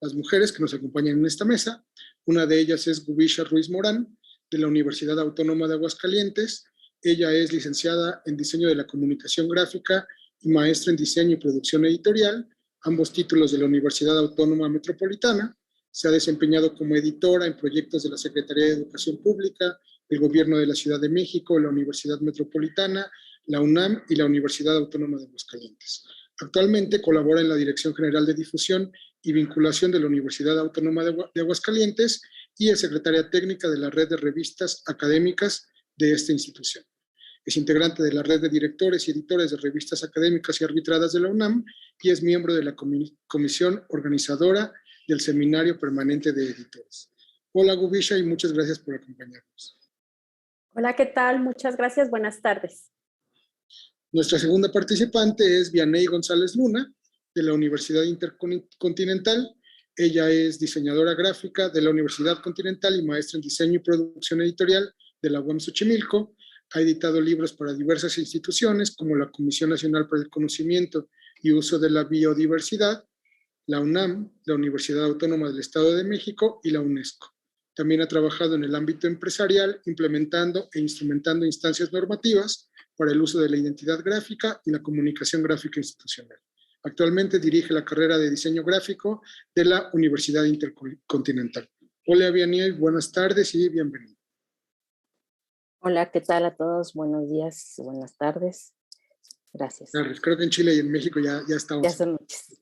las mujeres que nos acompañan en esta mesa. Una de ellas es Gubisha Ruiz Morán, de la Universidad Autónoma de Aguascalientes. Ella es licenciada en Diseño de la Comunicación Gráfica y maestra en Diseño y Producción Editorial, ambos títulos de la Universidad Autónoma Metropolitana. Se ha desempeñado como editora en proyectos de la Secretaría de Educación Pública, el Gobierno de la Ciudad de México, la Universidad Metropolitana, la UNAM y la Universidad Autónoma de Aguascalientes. Actualmente colabora en la Dirección General de Difusión y Vinculación de la Universidad Autónoma de Aguascalientes y es secretaria técnica de la red de revistas académicas de esta institución. Es integrante de la red de directores y editores de revistas académicas y arbitradas de la UNAM y es miembro de la comisión organizadora del Seminario Permanente de Editores. Hola Gubisha y muchas gracias por acompañarnos. Hola, ¿qué tal? Muchas gracias, buenas tardes. Nuestra segunda participante es Vianey González Luna, de la Universidad Intercontinental. Ella es diseñadora gráfica de la Universidad Continental y maestra en Diseño y Producción Editorial de la UAM Xochimilco. Ha editado libros para diversas instituciones como la Comisión Nacional para el Conocimiento y Uso de la Biodiversidad, la UNAM, la Universidad Autónoma del Estado de México y la UNESCO. También ha trabajado en el ámbito empresarial, implementando e instrumentando instancias normativas para el uso de la identidad gráfica y la comunicación gráfica institucional. Actualmente dirige la carrera de diseño gráfico de la Universidad Intercontinental. Hola, Vianey, buenas tardes y bienvenido. Hola, ¿qué tal a todos? Buenos días, buenas tardes. Gracias. Creo que en Chile y en México ya estamos. Ya son noches.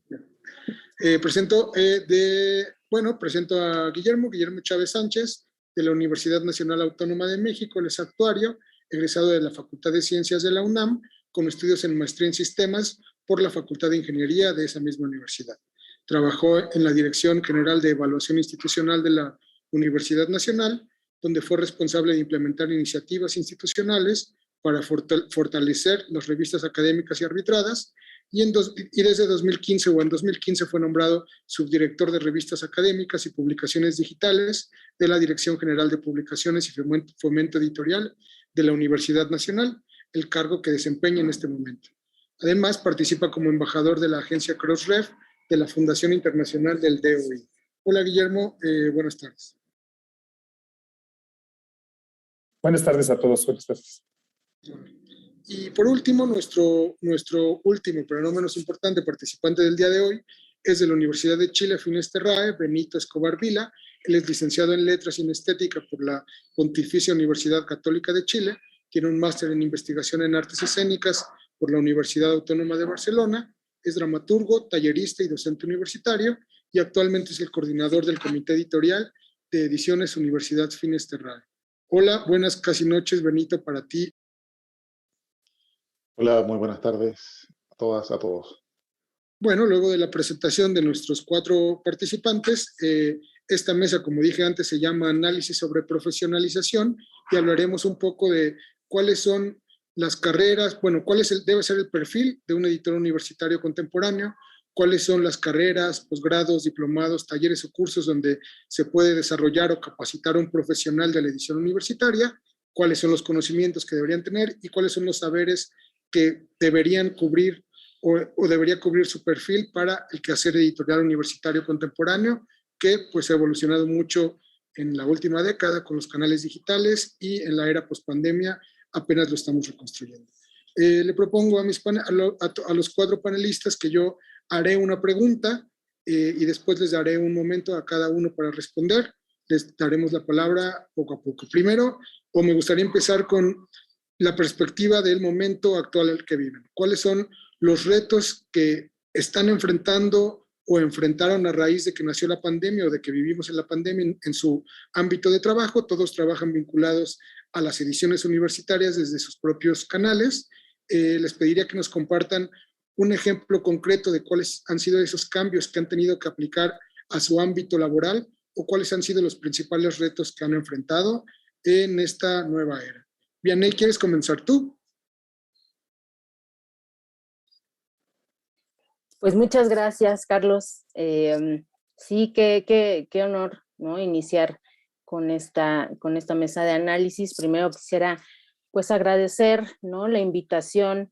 Presento a Guillermo Chávez Sánchez, de la Universidad Nacional Autónoma de México. Él es actuario, egresado de la Facultad de Ciencias de la UNAM, con estudios en maestría en sistemas por la Facultad de Ingeniería de esa misma universidad. Trabajó en la Dirección General de Evaluación Institucional de la Universidad Nacional, donde fue responsable de implementar iniciativas institucionales para fortalecer las revistas académicas y arbitradas, y desde 2015 fue nombrado subdirector de revistas académicas y publicaciones digitales de la Dirección General de Publicaciones y Fomento Editorial de la Universidad Nacional, el cargo que desempeña en este momento. Además, participa como embajador de la agencia Crossref de la Fundación Internacional del DOI. Hola, Guillermo, buenas tardes. Buenas tardes a todos, buenas tardes. Y por último, nuestro último, pero no menos importante, participante del día de hoy es de la Universidad de Chile, Fines Terrae, Benito Escobar Vila. Él es licenciado en Letras y en Estética por la Pontificia Universidad Católica de Chile, tiene un máster en Investigación en Artes Escénicas por la Universidad Autónoma de Barcelona, es dramaturgo, tallerista y docente universitario, y actualmente es el coordinador del Comité Editorial de Ediciones Universidad Fines Terrae. Hola, buenas casi noches, Benito, para ti. Hola, muy buenas tardes a todas, a todos. Bueno, luego de la presentación de nuestros 4 participantes, esta mesa, como dije antes, se llama Análisis sobre Profesionalización y hablaremos un poco de cuáles son las carreras, debe ser el perfil de un editor universitario contemporáneo, cuáles son las carreras, posgrados, diplomados, talleres o cursos donde se puede desarrollar o capacitar a un profesional de la edición universitaria, cuáles son los conocimientos que deberían tener y cuáles son los saberes que deberían cubrir o debería cubrir su perfil para el quehacer editorial universitario contemporáneo, que pues ha evolucionado mucho en la última década con los canales digitales y en la era pospandemia apenas lo estamos reconstruyendo. Le propongo a los 4 panelistas que yo haré una pregunta y después les daré un momento a cada uno para responder. Les daremos la palabra poco a poco. Primero, me gustaría empezar con la perspectiva del momento actual al que viven. ¿Cuáles son los retos que están enfrentando o enfrentaron a raíz de que nació la pandemia o de que vivimos en la pandemia en su ámbito de trabajo? Todos trabajan vinculados a las ediciones universitarias desde sus propios canales. Les pediría que nos compartan un ejemplo concreto de cuáles han sido esos cambios que han tenido que aplicar a su ámbito laboral o cuáles han sido los principales retos que han enfrentado en esta nueva era. Vianey, ¿quieres comenzar tú? Pues muchas gracias, Carlos. Sí, qué honor, ¿no? Iniciar con esta mesa de análisis. Primero quisiera pues agradecer, ¿no? La invitación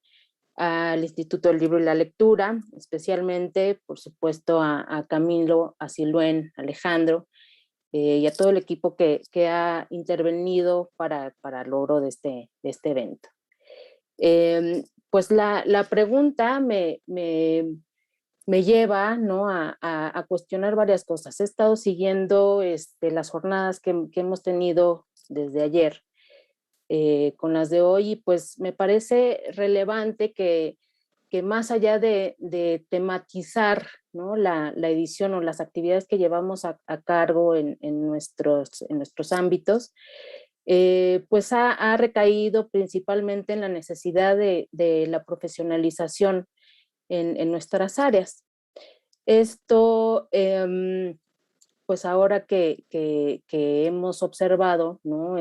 al Instituto del Libro y la Lectura, especialmente, por supuesto, a Camilo, a Siluen, a Alejandro, y a todo el equipo que ha intervenido para el logro de este evento. Pues la pregunta me lleva, ¿no?, a cuestionar varias cosas. He estado siguiendo las jornadas que hemos tenido desde ayer con las de hoy, y pues me parece relevante que más allá de tematizar, ¿no?, la edición o las actividades que llevamos a cargo en nuestros ámbitos, pues ha recaído principalmente en la necesidad de la profesionalización en nuestras áreas. Esto, pues ahora que hemos observado, ¿no?,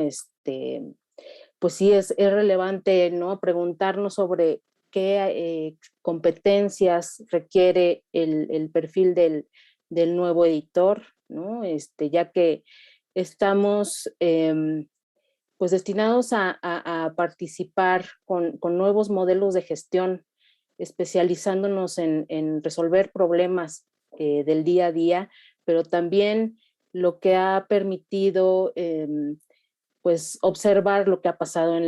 pues sí es relevante, ¿no?, preguntarnos sobre qué competencias requiere el perfil del nuevo editor, ¿no?, ya que estamos pues destinados a participar con nuevos modelos de gestión, especializándonos en resolver problemas del día a día, pero también lo que ha permitido pues observar lo que ha pasado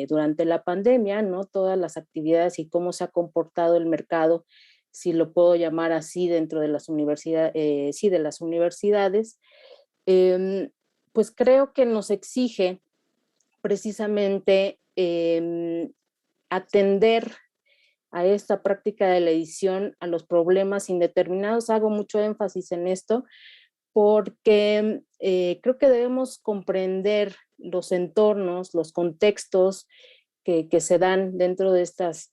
durante la pandemia, ¿no? Todas las actividades y cómo se ha comportado el mercado, si lo puedo llamar así, dentro de las universidades, sí, de las universidades, pues creo que nos exige precisamente atender a esta práctica de la edición, a los problemas indeterminados. Hago mucho énfasis en esto porque creo que debemos comprender los entornos, los contextos que se dan dentro de estas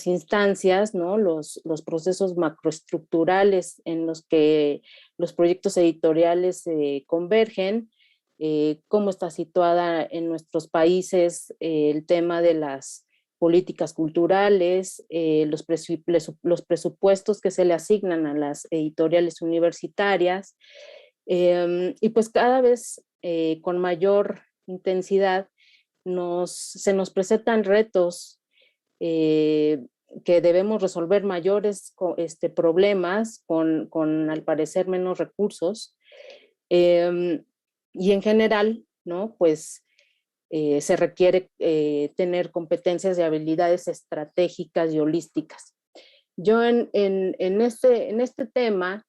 instancias, ¿no? Los procesos macroestructurales en los que los proyectos editoriales convergen, cómo está situada en nuestros países el tema de las políticas culturales, los presupuestos que se le asignan a las editoriales universitarias, y pues cada vez con mayor intensidad se nos presentan retos que debemos resolver, mayores problemas con al parecer menos recursos, y en general, ¿no?, pues se requiere tener competencias y habilidades estratégicas y holísticas. Yo en este tema,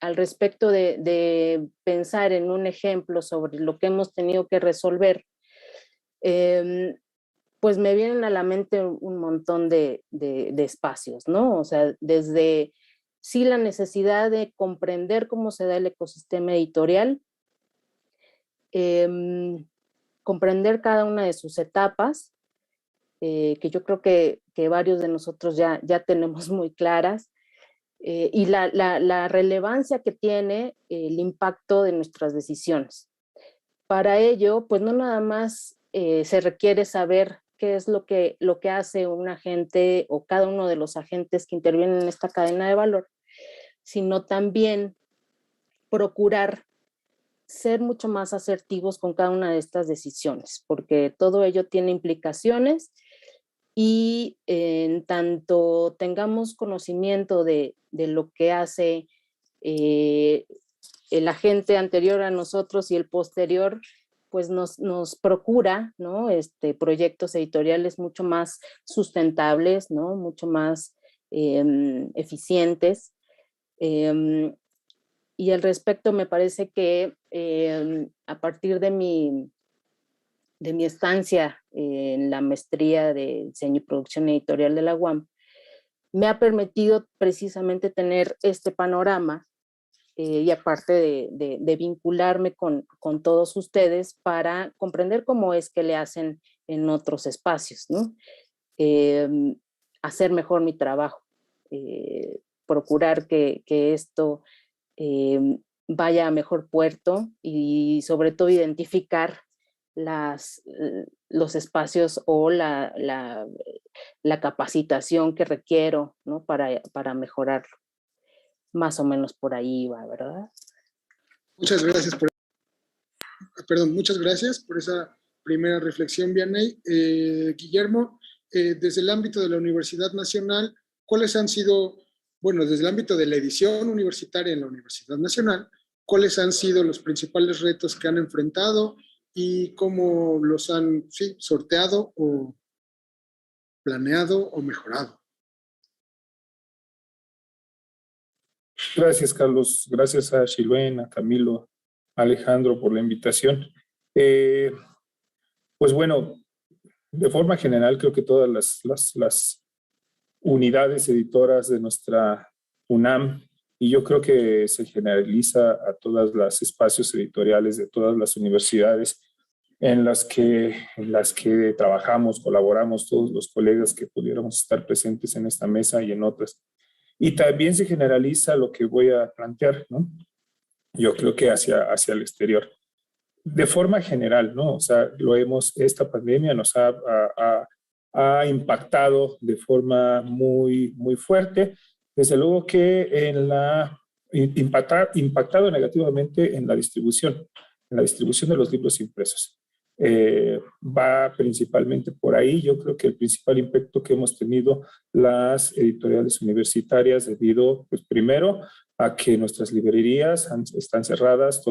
al respecto de pensar en un ejemplo sobre lo que hemos tenido que resolver, pues me vienen a la mente un montón de espacios, ¿no? O sea, desde sí la necesidad de comprender cómo se da el ecosistema editorial, comprender cada una de sus etapas, que yo creo que varios de nosotros ya tenemos muy claras, y la relevancia que tiene el impacto de nuestras decisiones. Para ello, pues no nada más se requiere saber qué es lo que hace un agente o cada uno de los agentes que intervienen en esta cadena de valor, sino también procurar ser mucho más asertivos con cada una de estas decisiones, porque todo ello tiene implicaciones, y en tanto tengamos conocimiento de lo que hace el agente anterior a nosotros y el posterior, pues nos procura, ¿no?, proyectos editoriales mucho más sustentables, ¿no?, mucho más eficientes. Y al respecto me parece que a partir de mi estancia en la maestría de diseño y producción editorial de la UAM, me ha permitido precisamente tener este panorama, y aparte de vincularme con todos ustedes para comprender cómo es que le hacen en otros espacios, ¿no? Hacer mejor mi trabajo, procurar que esto vaya a mejor puerto, y sobre todo identificar los espacios o la capacitación que requiero, ¿no?, para mejorarlo. Más o menos por ahí va, ¿verdad? Muchas gracias muchas gracias por esa primera reflexión, Vianey. Guillermo, desde el ámbito de la Universidad Nacional, ¿cuáles han sido, bueno, desde el ámbito de la edición universitaria en la Universidad Nacional, cuáles han sido los principales retos que han enfrentado y cómo los han, sí, sorteado o planeado o mejorado? Gracias, Carlos. Gracias a Chiluen, a Camilo, a Alejandro por la invitación. Pues bueno, de forma general creo que todas las unidades editoras de nuestra UNAM, y yo creo que se generaliza a todos los espacios editoriales de todas las universidades en las que trabajamos, colaboramos, todos los colegas que pudiéramos estar presentes en esta mesa y en otras. Y también se generaliza lo que voy a plantear, ¿no? Yo creo que hacia el exterior. De forma general, ¿no? O sea, esta pandemia nos ha impactado de forma muy, muy fuerte. Desde luego que impactado negativamente en la distribución de los libros impresos. Va principalmente por ahí. Yo creo que el principal impacto que hemos tenido las editoriales universitarias debido, pues primero, a que nuestras librerías están cerradas,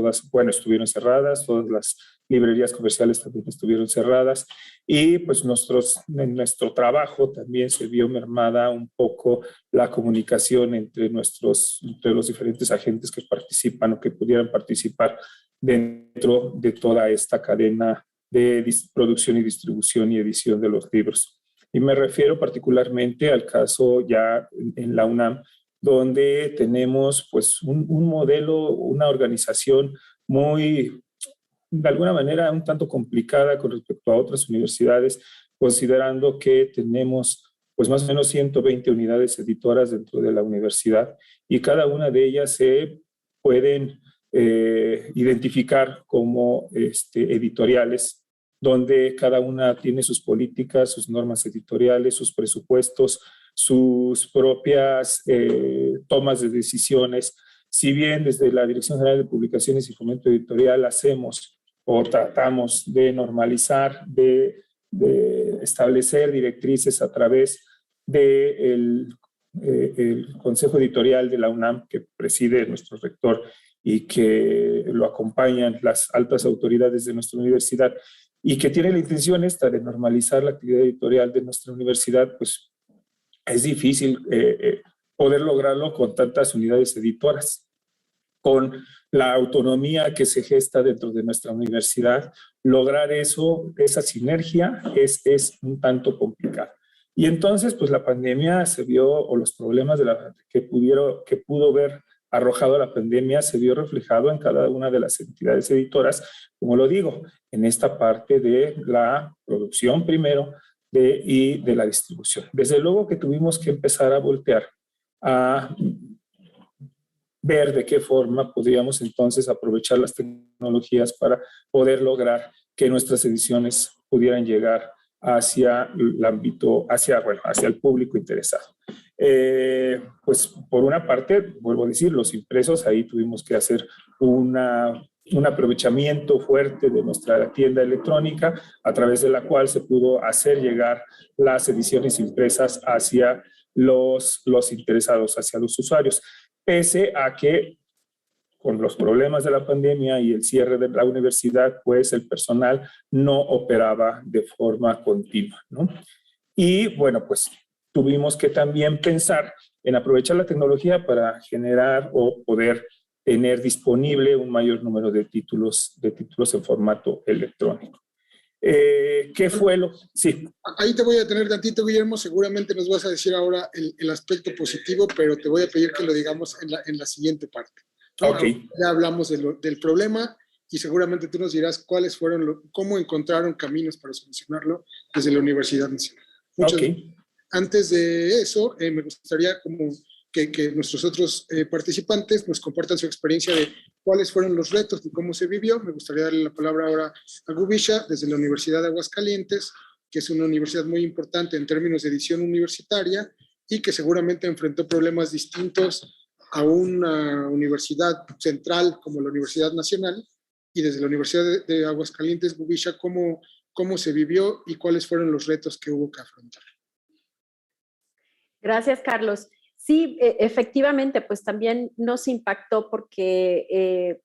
estuvieron cerradas, todas las librerías comerciales también estuvieron cerradas y pues en nuestro trabajo también se vio mermada un poco la comunicación entre los diferentes agentes que participan o que pudieran participar dentro de toda esta cadena de producción y distribución y edición de los libros. Y me refiero particularmente al caso ya en la UNAM, donde tenemos pues un modelo, una organización muy, de alguna manera, un tanto complicada con respecto a otras universidades, considerando que tenemos pues más o menos 120 unidades editoras dentro de la universidad y cada una de ellas se pueden identificar como editoriales, donde cada una tiene sus políticas, sus normas editoriales, sus presupuestos, sus propias tomas de decisiones. Si bien desde la Dirección General de Publicaciones y Fomento Editorial hacemos o tratamos de normalizar, de establecer directrices a través del el Consejo Editorial de la UNAM, que preside nuestro rector y que lo acompañan las altas autoridades de nuestra universidad, y que tiene la intención esta de normalizar la actividad editorial de nuestra universidad, pues es difícil poder lograrlo con tantas unidades editoras. Con la autonomía que se gesta dentro de nuestra universidad, lograr esa sinergia es un tanto complicado. Y entonces, pues la pandemia se vio, o los problemas que pudo ver arrojado la pandemia, se vio reflejado en cada una de las entidades editoras, como lo digo, en esta parte de la producción primero y de la distribución. Desde luego que tuvimos que empezar a voltear a ver de qué forma podríamos entonces aprovechar las tecnologías para poder lograr que nuestras ediciones pudieran llegar hacia el ámbito, hacia el público interesado. Pues por una parte, vuelvo a decir, los impresos, ahí tuvimos que hacer un aprovechamiento fuerte de nuestra tienda electrónica, a través de la cual se pudo hacer llegar las ediciones impresas hacia los interesados, hacia los usuarios, pese a que con los problemas de la pandemia y el cierre de la universidad, pues el personal no operaba de forma continua, ¿no? Y bueno, pues tuvimos que también pensar en aprovechar la tecnología para generar o poder tener disponible un mayor número de títulos en formato electrónico. ¿Qué fue lo? Sí. Ahí te voy a tener tantito, Guillermo. Seguramente nos vas a decir ahora el aspecto positivo, pero te voy a pedir que lo digamos en la siguiente parte, ¿no? Okay. Ya hablamos del problema y seguramente tú nos dirás cómo encontraron caminos para solucionarlo desde la Universidad Nacional. Okay. Antes de eso, me gustaría que nuestros otros participantes nos compartan su experiencia de cuáles fueron los retos y cómo se vivió. Me gustaría darle la palabra ahora a Gubisha, desde la Universidad de Aguascalientes, que es una universidad muy importante en términos de edición universitaria y que seguramente enfrentó problemas distintos a una universidad central como la Universidad Nacional. Y desde la Universidad de Aguascalientes, Gubisha, ¿cómo se vivió y cuáles fueron los retos que hubo que afrontar? Gracias, Carlos. Sí, efectivamente, pues también nos impactó porque,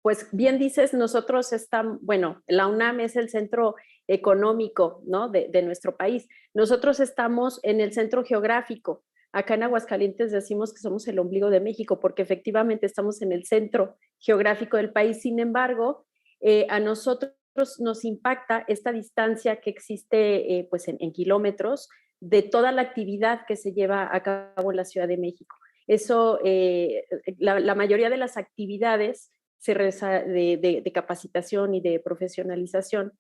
pues bien dices, nosotros estamos, bueno, la UNAM es el centro económico, ¿no? de nuestro país. Nosotros estamos en el centro geográfico. Acá en Aguascalientes decimos que somos el ombligo de México porque efectivamente estamos en el centro geográfico del país. Sin embargo, a nosotros nos impacta esta distancia que existe pues en kilómetros de toda la actividad que se lleva a cabo en la Ciudad de México. Eso, la mayoría de las actividades de capacitación y de profesionalización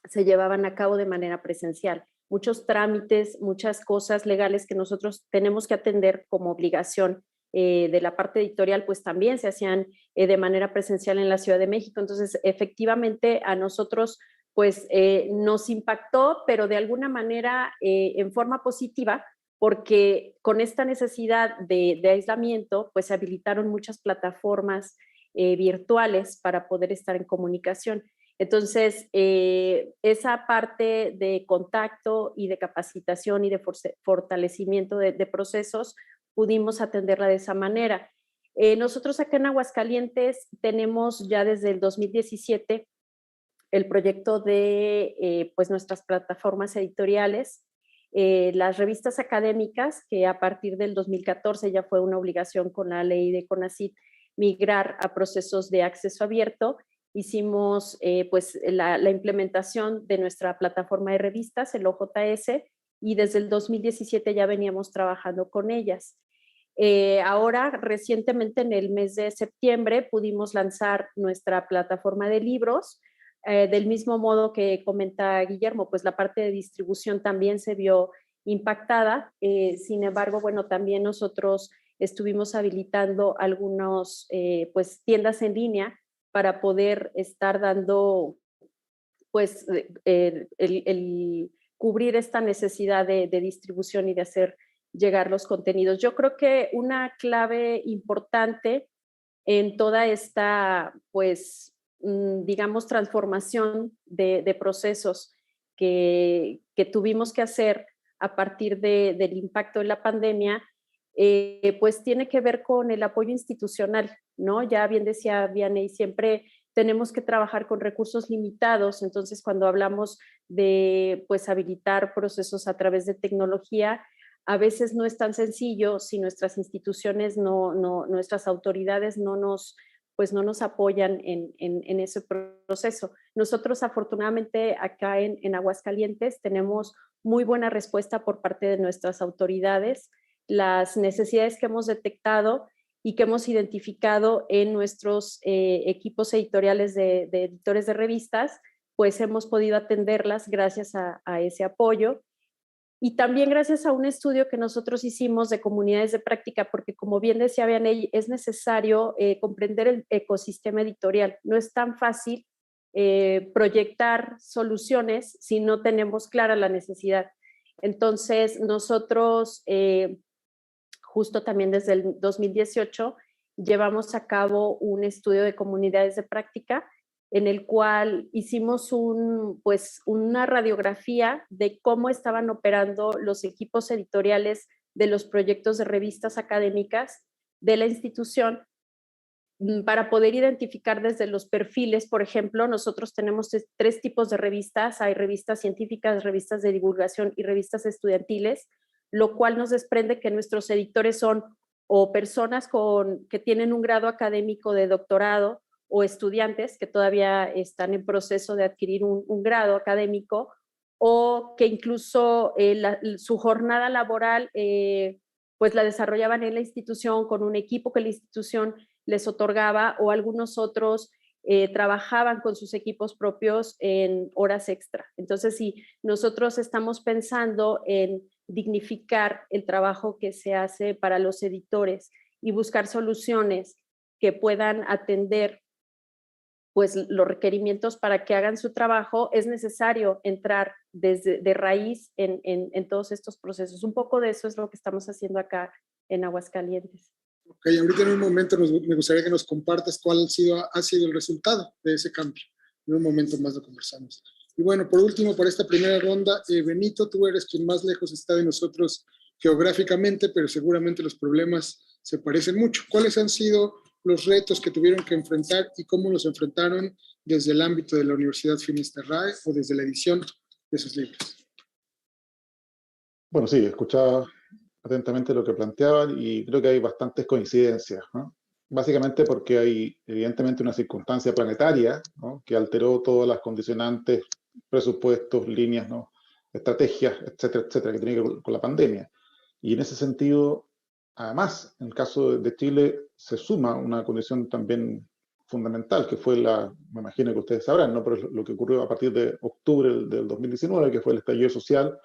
se llevaban a cabo de manera presencial. Muchos trámites, muchas cosas legales que nosotros tenemos que atender como obligación de la parte editorial, pues también se hacían de manera presencial en la Ciudad de México. Entonces, efectivamente, a nosotros pues nos impactó, pero de alguna manera en forma positiva, porque con esta necesidad de aislamiento, pues se habilitaron muchas plataformas virtuales para poder estar en comunicación. Entonces, esa parte de contacto y de capacitación y de fortalecimiento de procesos, pudimos atenderla de esa manera. Nosotros acá en Aguascalientes tenemos ya desde el 2017 el proyecto de pues nuestras plataformas editoriales, las revistas académicas, que a partir del 2014 ya fue una obligación con la ley de CONACYT migrar a procesos de acceso abierto. Hicimos pues la implementación de nuestra plataforma de revistas, el OJS, y desde el 2017 ya veníamos trabajando con ellas. Ahora, recientemente en el mes de septiembre, pudimos lanzar nuestra plataforma de libros. Del mismo modo que comenta Guillermo, pues la parte de distribución también se vio impactada. Sin embargo, bueno, también nosotros estuvimos habilitando algunos pues tiendas en línea para poder estar dando pues el cubrir esta necesidad de distribución y de hacer llegar los contenidos. Yo creo que una clave importante en toda esta pues digamos, transformación de procesos que tuvimos que hacer a partir del impacto de la pandemia, pues tiene que ver con el apoyo institucional, ¿no? Ya bien decía Vianney, siempre tenemos que trabajar con recursos limitados, entonces cuando hablamos de pues habilitar procesos a través de tecnología, a veces no es tan sencillo si nuestras instituciones, nuestras autoridades no nos apoyan en ese proceso. Nosotros afortunadamente acá en Aguascalientes tenemos muy buena respuesta por parte de nuestras autoridades. Las necesidades que hemos detectado y que hemos identificado en nuestros equipos editoriales de editores de revistas, pues hemos podido atenderlas gracias a ese apoyo. Y también gracias a un estudio que nosotros hicimos de comunidades de práctica, porque como bien decía Vianney, es necesario comprender el ecosistema editorial. No es tan fácil proyectar soluciones si no tenemos clara la necesidad. Entonces, nosotros, justo también desde el 2018, llevamos a cabo un estudio de comunidades de práctica en el cual hicimos una radiografía de cómo estaban operando los equipos editoriales de los proyectos de revistas académicas de la institución para poder identificar desde los perfiles. Por ejemplo, nosotros tenemos 3 tipos de revistas. Hay revistas científicas, revistas de divulgación y revistas estudiantiles, lo cual nos desprende que nuestros editores son o personas que tienen un grado académico de doctorado, o estudiantes que todavía están en proceso de adquirir un grado académico, o que incluso su jornada laboral pues la desarrollaban en la institución con un equipo que la institución les otorgaba, o algunos otros trabajaban con sus equipos propios en horas extra. Entonces, si nosotros estamos pensando en dignificar el trabajo que se hace para los editores y buscar soluciones que puedan atender pues los requerimientos para que hagan su trabajo, es necesario entrar de raíz en todos estos procesos. Un poco de eso es lo que estamos haciendo acá en Aguascalientes. Ok, ahorita en un momento me gustaría que nos compartas cuál ha sido el resultado de ese cambio. En un momento más lo conversamos. Y bueno, por último, para esta primera ronda, Benito, tú eres quien más lejos está de nosotros geográficamente, pero seguramente los problemas se parecen mucho. ¿Cuáles han sido los retos que tuvieron que enfrentar y cómo los enfrentaron desde el ámbito de la Universidad Finisterrae o desde la edición de sus libros? Bueno, sí, escuchaba atentamente lo que planteaban y creo que hay bastantes coincidencias, ¿no? Básicamente porque hay evidentemente una circunstancia planetaria, ¿no?, que alteró todas las condicionantes, presupuestos, líneas, ¿no?, estrategias, etcétera, etcétera, que tiene que ver con la pandemia. Y en ese sentido, además, en el caso de Chile, se suma una condición también fundamental, que fue me imagino que ustedes sabrán, ¿no?, pero es lo que ocurrió a partir de octubre del 2019, que fue el estallido social,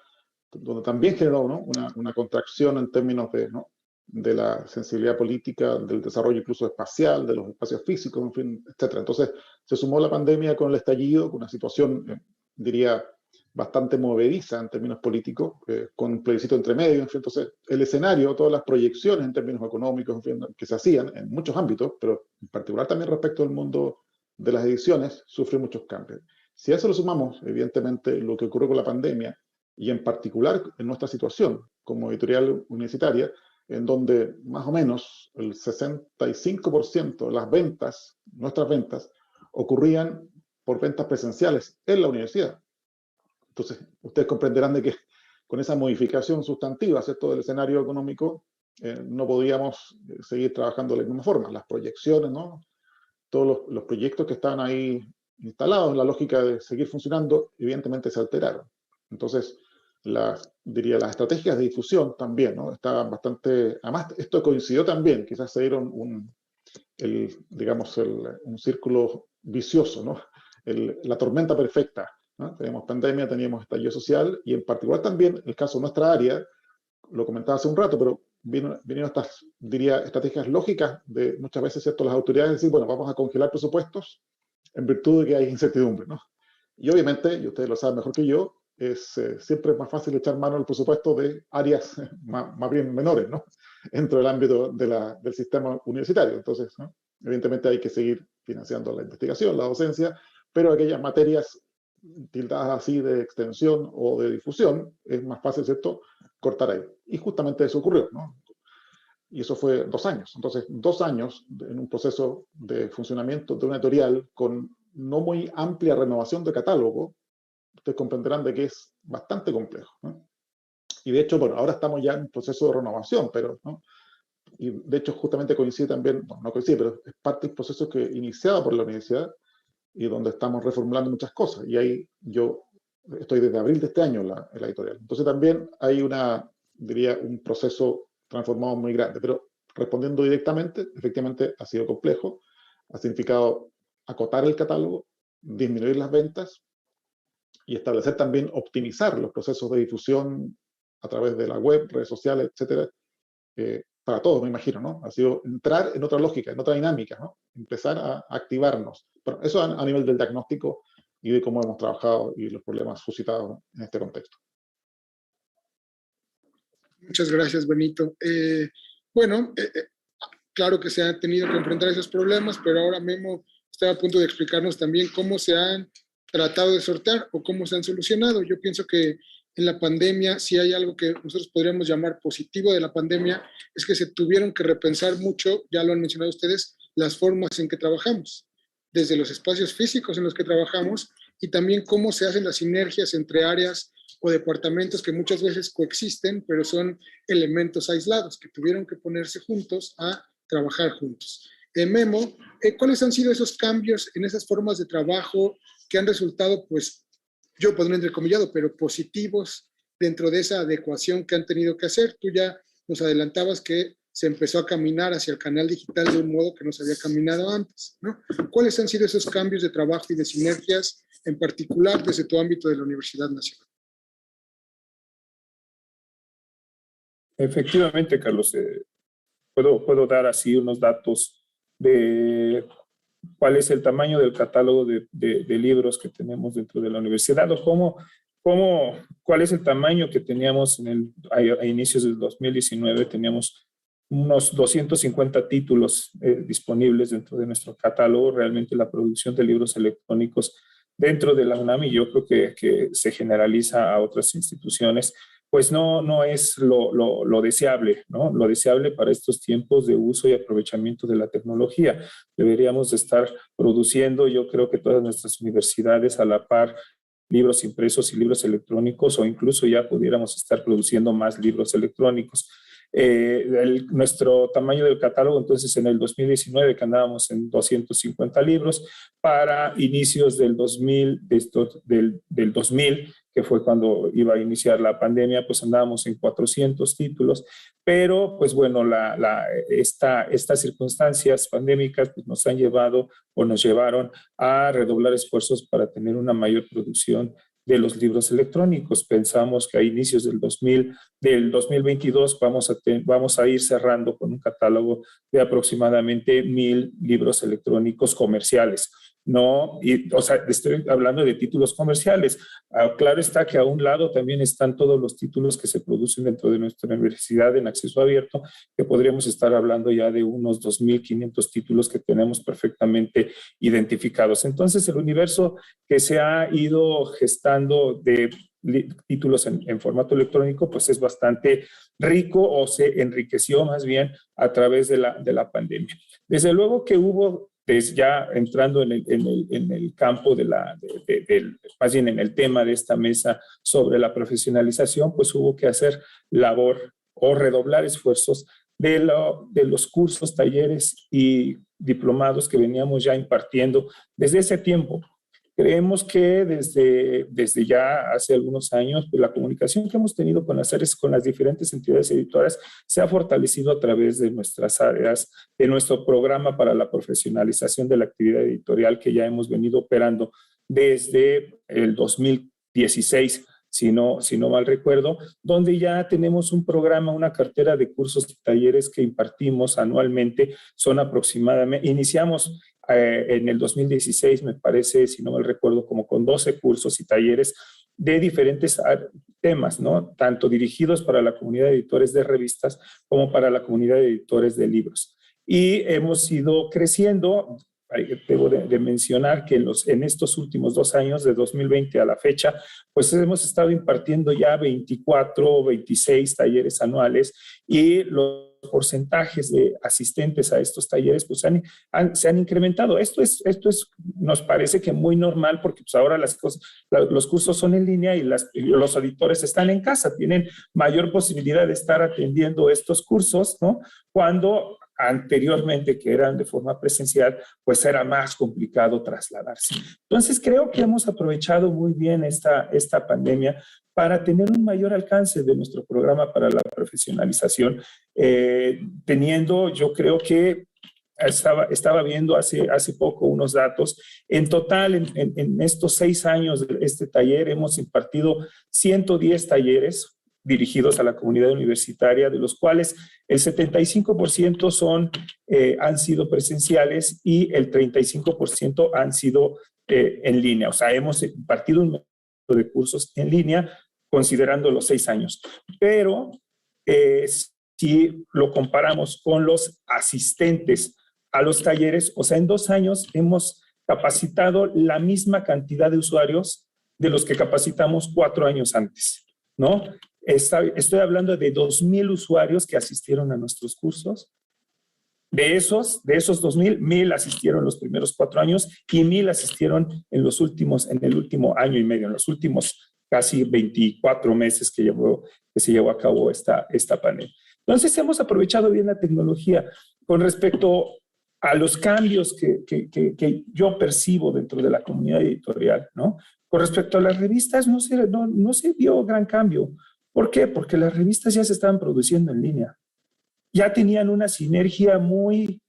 donde también generó, ¿no?, una contracción en términos de, ¿no?, de la sensibilidad política, del desarrollo incluso espacial, de los espacios físicos, en fin, etcétera. Entonces, se sumó la pandemia con el estallido, con una situación, diría, bastante movediza en términos políticos, con un plebiscito entre medio, en fin. Entonces, el escenario, todas las proyecciones en términos económicos, en fin, que se hacían en muchos ámbitos, pero en particular también respecto al mundo de las ediciones, sufrió muchos cambios. Si a eso lo sumamos, evidentemente, lo que ocurrió con la pandemia, y en particular en nuestra situación como editorial universitaria, en donde más o menos el 65% de las ventas, nuestras ventas, ocurrían por ventas presenciales en la universidad. Entonces, ustedes comprenderán de que con esa modificación sustantiva, ¿cierto?, del escenario económico, no podíamos seguir trabajando de la misma forma. Las proyecciones, ¿no?, todos los proyectos que estaban ahí instalados en la lógica de seguir funcionando, evidentemente se alteraron. Entonces, diría, las estrategias de difusión también, ¿no?, estaban bastante... Además, esto coincidió también, quizás se dieron un círculo vicioso, ¿no?, la tormenta perfecta, ¿no? Teníamos pandemia, teníamos estallido social, y en particular también, el caso de nuestra área, lo comentaba hace un rato, pero vinieron estas, diría, estrategias lógicas de muchas veces, ¿cierto?, las autoridades decir, bueno, vamos a congelar presupuestos en virtud de que hay incertidumbre, ¿no? Y obviamente, y ustedes lo saben mejor que yo, siempre es más fácil echar mano al presupuesto de áreas más bien menores, ¿no?, dentro del ámbito del sistema universitario. Entonces, ¿no?, evidentemente hay que seguir financiando la investigación, la docencia, pero aquellas materias tildadas así de extensión o de difusión, es más fácil, ¿cierto?, cortar ahí. Y justamente eso ocurrió, ¿no? Y eso fue 2 años. Entonces, 2 años en un proceso de funcionamiento de una editorial con no muy amplia renovación de catálogo, ustedes comprenderán de que es bastante complejo, ¿no? Y de hecho, bueno, ahora estamos ya en un proceso de renovación, pero, ¿no?, y de hecho justamente coincide también, no coincide, pero es parte del proceso que iniciado por la universidad y donde estamos reformulando muchas cosas. Y ahí yo estoy desde abril de este año en la editorial. Entonces también hay diría, un proceso transformado muy grande. Pero respondiendo directamente, efectivamente ha sido complejo, ha significado acotar el catálogo, disminuir las ventas y establecer también, optimizar los procesos de difusión a través de la web, redes sociales, etcétera, para todos, me imagino, ¿no? Ha sido entrar en otra lógica, en otra dinámica, ¿no? Empezar a activarnos. Bueno, eso a nivel del diagnóstico y de cómo hemos trabajado y los problemas suscitados en este contexto. Muchas gracias, Benito. Claro que se han tenido que enfrentar esos problemas, pero ahora Memo está a punto de explicarnos también cómo se han tratado de sortear o cómo se han solucionado. Yo pienso que en la pandemia, si hay algo que nosotros podríamos llamar positivo de la pandemia, es que se tuvieron que repensar mucho, ya lo han mencionado ustedes, las formas en que trabajamos, desde los espacios físicos en los que trabajamos y también cómo se hacen las sinergias entre áreas o departamentos que muchas veces coexisten, pero son elementos aislados, que tuvieron que ponerse juntos a trabajar juntos. Memo, ¿cuáles han sido esos cambios en esas formas de trabajo que han resultado, pues, yo pondré entrecomillado, pero positivos dentro de esa adecuación que han tenido que hacer? Tú ya nos adelantabas que se empezó a caminar hacia el canal digital de un modo que no se había caminado antes, ¿no? ¿Cuáles han sido esos cambios de trabajo y de sinergias, en particular desde tu ámbito de la Universidad Nacional? Efectivamente, Carlos, puedo dar así unos datos de cuál es el tamaño del catálogo de libros que tenemos dentro de la universidad o cuál es el tamaño que teníamos a inicios del 2019. Teníamos unos 250 títulos disponibles dentro de nuestro catálogo. Realmente la producción de libros electrónicos dentro de la UNAM, y yo creo que se generaliza a otras instituciones, pues no es lo deseable, ¿no? Lo deseable para estos tiempos de uso y aprovechamiento de la tecnología. Deberíamos estar produciendo, yo creo que todas nuestras universidades a la par, libros impresos y libros electrónicos, o incluso ya pudiéramos estar produciendo más libros electrónicos. Nuestro tamaño del catálogo, entonces en el 2019 que andábamos en 250 libros, para inicios del 2000, del 2000, que fue cuando iba a iniciar la pandemia, pues andábamos en 400 títulos, pero pues bueno, estas circunstancias pandémicas pues, nos han llevado o nos llevaron a redoblar esfuerzos para tener una mayor producción de los libros electrónicos. Pensamos que a inicios del 2022 vamos a ir cerrando con un catálogo de aproximadamente 1,000 libros electrónicos comerciales. No, o sea, estoy hablando de títulos comerciales. Claro está que a un lado también están todos los títulos que se producen dentro de nuestra universidad en acceso abierto, que podríamos estar hablando ya de unos 2,500 títulos que tenemos perfectamente identificados. Entonces, el universo que se ha ido gestando de títulos en formato electrónico, pues es bastante rico, o se enriqueció más bien a través de la pandemia. Desde luego que hubo, ya entrando en el campo más bien en el tema de esta mesa sobre la profesionalización, pues hubo que hacer labor o redoblar esfuerzos de los cursos, talleres y diplomados que veníamos ya impartiendo desde ese tiempo. Creemos que desde ya hace algunos años, pues la comunicación que hemos tenido con las diferentes entidades editoras se ha fortalecido a través de nuestras áreas, de nuestro programa para la profesionalización de la actividad editorial que ya hemos venido operando desde el 2016, si no mal recuerdo, donde ya tenemos un programa, una cartera de cursos y talleres que impartimos anualmente. Son aproximadamente, iniciamos en el 2016, me parece, si no mal recuerdo, como con 12 cursos y talleres de diferentes temas, ¿no? Tanto dirigidos para la comunidad de editores de revistas como para la comunidad de editores de libros. Y hemos ido creciendo. Debo de mencionar que en estos últimos 2 años, de 2020 a la fecha, pues hemos estado impartiendo ya 24 o 26 talleres anuales, y los porcentajes de asistentes a estos talleres pues se han incrementado. Esto nos parece que muy normal, porque pues ahora los cursos son en línea y los editores están en casa, tienen mayor posibilidad de estar atendiendo estos cursos, ¿no? Cuando anteriormente, que eran de forma presencial, pues era más complicado trasladarse. Entonces creo que hemos aprovechado muy bien esta pandemia para tener un mayor alcance de nuestro programa para la profesionalización, teniendo, yo creo que estaba viendo hace poco unos datos. En total, en estos 6 años de este taller, hemos impartido 110 talleres dirigidos a la comunidad universitaria, de los cuales el 75% han sido presenciales y el 35% han sido en línea. O sea, hemos impartido un número de cursos en línea considerando los 6 años. Pero si lo comparamos con los asistentes a los talleres, o sea, en 2 años hemos capacitado la misma cantidad de usuarios de los que capacitamos 4 años antes, ¿no? Estoy hablando de 2,000 usuarios que asistieron a nuestros cursos. De esos 2,000, 1,000 asistieron los primeros 4 años y 1,000 asistieron en el último año y medio, en los últimos casi 24 meses que se llevó a cabo esta pandemia. Entonces, hemos aprovechado bien la tecnología. Con respecto a los cambios que yo percibo dentro de la comunidad editorial, ¿no? Con respecto a las revistas, no se vio gran cambio. ¿Por qué? Porque las revistas ya se estaban produciendo en línea. Ya tenían una sinergia muy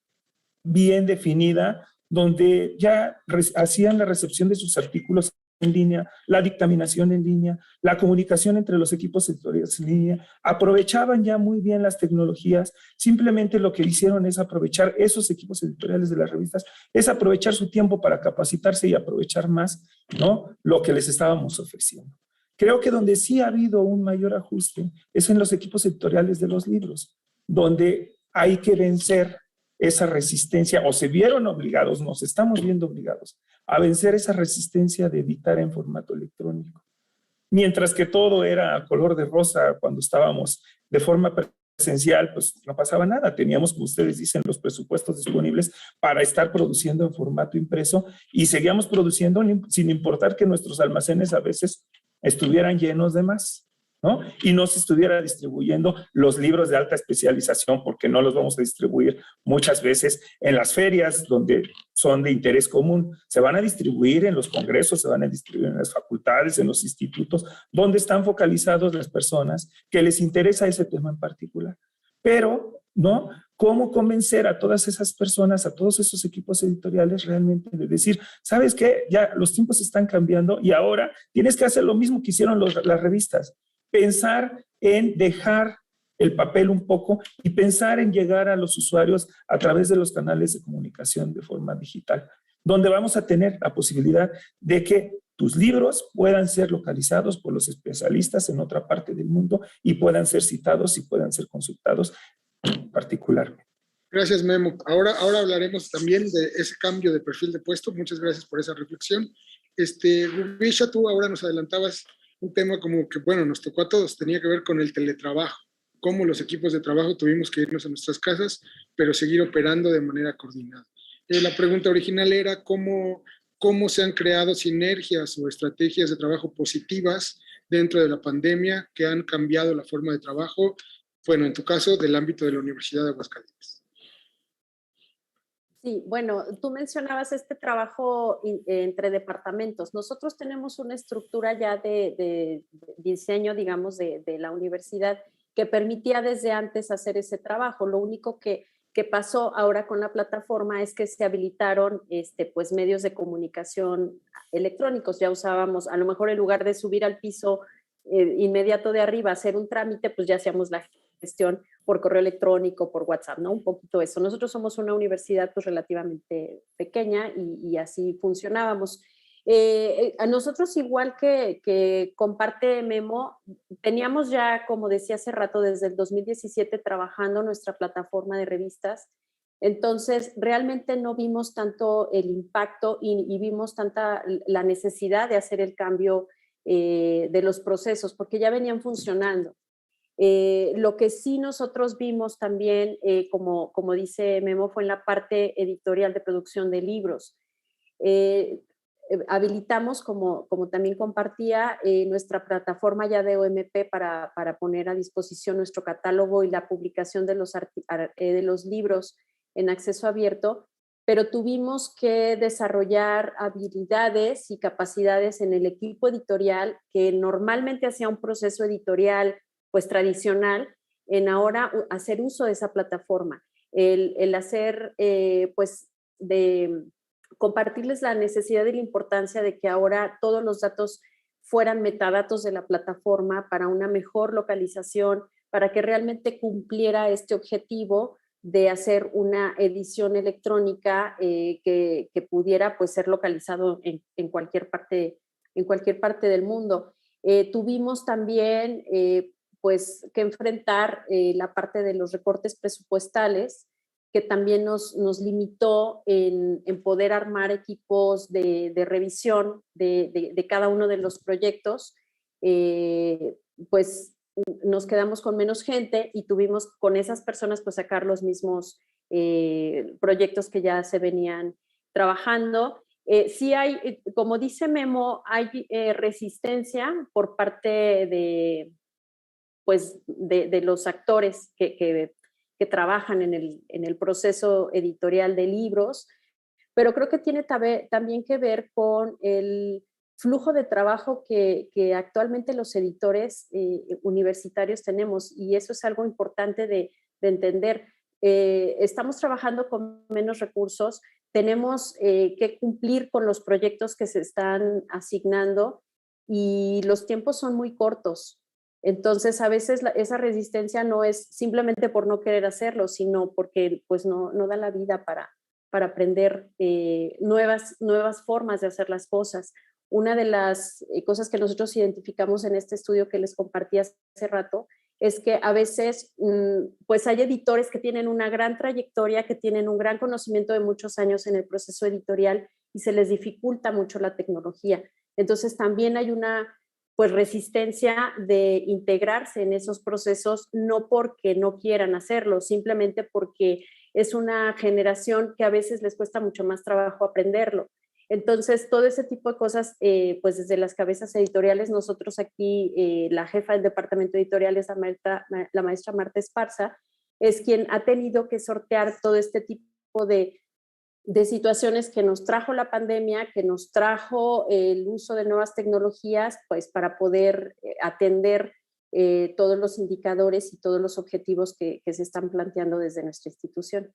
bien definida, donde ya hacían la recepción de sus artículos en línea, la dictaminación en línea, la comunicación entre los equipos editoriales en línea, aprovechaban ya muy bien las tecnologías. Simplemente lo que hicieron es aprovechar esos equipos editoriales de las revistas, es aprovechar su tiempo para capacitarse y aprovechar más, ¿no?, lo que les estábamos ofreciendo. Creo que donde sí ha habido un mayor ajuste es en los equipos editoriales de los libros, donde hay que vencer esa resistencia, o se vieron obligados, nos estamos viendo obligados a vencer esa resistencia de editar en formato electrónico. mientras que todo era color de rosa cuando estábamos de forma presencial, pues no pasaba nada. Teníamos, como ustedes dicen, los presupuestos disponibles para estar produciendo en formato impreso y seguíamos produciendo sin importar que nuestros almacenes a veces estuvieran llenos de más, ¿no? Y no se estuviera distribuyendo los libros de alta especialización, porque no los vamos a distribuir muchas veces en las ferias donde son de interés común. Se van a distribuir en los congresos, se van a distribuir en las facultades, en los institutos, donde están focalizados las personas que les interesa ese tema en particular. Pero, ¿no? ¿Cómo convencer a todas esas personas, a todos esos equipos editoriales realmente de decir, ¿sabes qué? Ya los tiempos están cambiando y ahora tienes que hacer lo mismo que hicieron las revistas. Pensar en dejar el papel un poco y pensar en llegar a los usuarios a través de los canales de comunicación de forma digital, donde vamos a tener la posibilidad de que tus libros puedan ser localizados por los especialistas en otra parte del mundo y puedan ser citados y puedan ser consultados particularmente. Gracias, Memo. Ahora hablaremos también de ese cambio de perfil de puesto. Muchas gracias por esa reflexión. Rubisha, tú ahora nos adelantabas un tema como que, bueno, nos tocó a todos, tenía que ver con el teletrabajo, cómo los equipos de trabajo tuvimos que irnos a nuestras casas, pero seguir operando de manera coordinada. La pregunta original era cómo se han creado sinergias o estrategias de trabajo positivas dentro de la pandemia que han cambiado la forma de trabajo, bueno, en tu caso, del ámbito de la Universidad de Aguascalientes. Sí, bueno, tú mencionabas este trabajo entre departamentos. Nosotros tenemos una estructura ya de diseño, digamos, de la universidad que permitía desde antes hacer ese trabajo. Lo único que pasó ahora con la plataforma es que se habilitaron pues, medios de comunicación electrónicos. Ya usábamos, a lo mejor en lugar de subir al piso inmediato de arriba a hacer un trámite, pues ya hacíamos la gestión por correo electrónico, por WhatsApp, ¿no? Un poquito eso. Nosotros somos una universidad pues relativamente pequeña y así funcionábamos. A nosotros, igual que comparte Memo, teníamos ya, como decía hace rato, desde el 2017 trabajando nuestra plataforma de revistas. Entonces, realmente no vimos tanto el impacto y vimos tanta la necesidad de hacer el cambio de los procesos, porque ya venían funcionando. Lo que sí nosotros vimos también, como dice Memo, fue en la parte editorial de producción de libros. Habilitamos, como también compartía, nuestra plataforma ya de OMP para poner a disposición nuestro catálogo y la publicación de los libros en acceso abierto, pero tuvimos que desarrollar habilidades y capacidades en el equipo editorial que normalmente hacía un proceso editorial pues tradicional, en ahora hacer uso de esa plataforma, el hacer pues de compartirles la necesidad y la importancia de que ahora todos los datos fueran metadatos de la plataforma para una mejor localización, para que realmente cumpliera este objetivo de hacer una edición electrónica que pudiera pues ser localizado en cualquier parte del mundo. Tuvimos también pues que enfrentar la parte de los recortes presupuestales, que también nos limitó en poder armar equipos de revisión de cada uno de los proyectos. Pues nos quedamos con menos gente y tuvimos con esas personas pues sacar los mismos proyectos que ya se venían trabajando. Sí hay, como dice Memo, hay resistencia por parte de los actores que trabajan en el proceso editorial de libros, pero creo que tiene también que ver con el flujo de trabajo que actualmente los editores universitarios tenemos, y eso es algo importante de entender. Estamos trabajando con menos recursos, tenemos que cumplir con los proyectos que se están asignando y los tiempos son muy cortos. Entonces, a veces esa resistencia no es simplemente por no querer hacerlo, sino porque pues, no da la vida para aprender nuevas formas de hacer las cosas. Una de las cosas que nosotros identificamos en este estudio que les compartí hace rato es que a veces pues hay editores que tienen una gran trayectoria, que tienen un gran conocimiento de muchos años en el proceso editorial y se les dificulta mucho la tecnología. Entonces, también hay una pues resistencia de integrarse en esos procesos, no porque no quieran hacerlo, simplemente porque es una generación que a veces les cuesta mucho más trabajo aprenderlo. Entonces, todo ese tipo de cosas, pues desde las cabezas editoriales, nosotros aquí, la jefa del departamento editorial es la maestra Marta Esparza, es quien ha tenido que sortear todo este tipo de situaciones que nos trajo la pandemia, que nos trajo el uso de nuevas tecnologías, pues para poder atender todos los indicadores y todos los objetivos que se están planteando desde nuestra institución.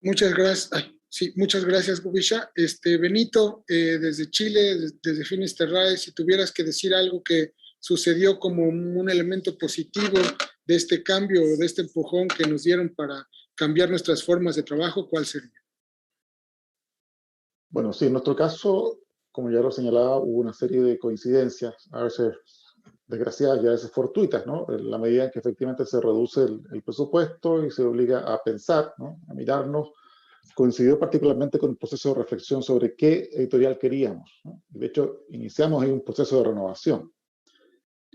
Muchas gracias. Ay, sí, muchas gracias, Gubisha. Benito, desde Chile, desde Finisterrae, si tuvieras que decir algo que sucedió como un elemento positivo de este cambio, de este empujón que nos dieron para cambiar nuestras formas de trabajo, ¿cuál sería? Bueno, sí, en nuestro caso, como ya lo señalaba, hubo una serie de coincidencias, a veces desgraciadas y a veces fortuitas, ¿no? En la medida en que efectivamente se reduce el presupuesto y se obliga a pensar, ¿no? A mirarnos, coincidió particularmente con el proceso de reflexión sobre qué editorial queríamos, ¿no? De hecho, iniciamos ahí un proceso de renovación,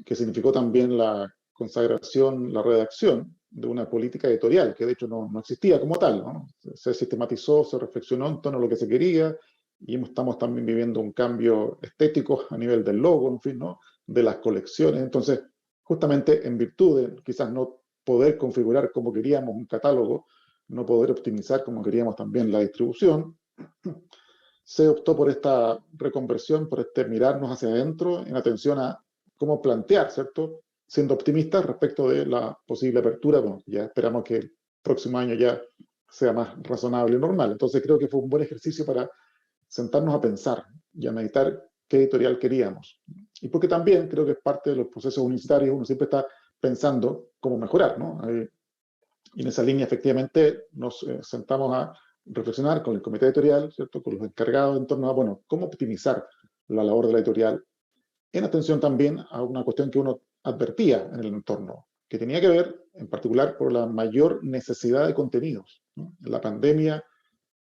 que significó también la consagración, la redacción de una política editorial, que de hecho no existía como tal, ¿no? Se sistematizó, se reflexionó en torno a lo que se quería, y estamos también viviendo un cambio estético a nivel del logo, en fin, ¿no? De las colecciones. Entonces, justamente en virtud de quizás no poder configurar como queríamos un catálogo, no poder optimizar como queríamos también la distribución, se optó por esta reconversión, por este mirarnos hacia adentro en atención a cómo plantear, ¿cierto? Siendo optimistas respecto de la posible apertura. Bueno, ya esperamos que el próximo año ya sea más razonable y normal. Entonces creo que fue un buen ejercicio para sentarnos a pensar y a meditar qué editorial queríamos. Y porque también creo que es parte de los procesos universitarios, uno siempre está pensando cómo mejorar, ¿no? Y en esa línea efectivamente nos sentamos a reflexionar con el comité editorial, ¿cierto? Con los encargados en torno a, bueno, cómo optimizar la labor de la editorial, en atención también a una cuestión que uno advertía en el entorno, que tenía que ver en particular por la mayor necesidad de contenidos, ¿no? La pandemia,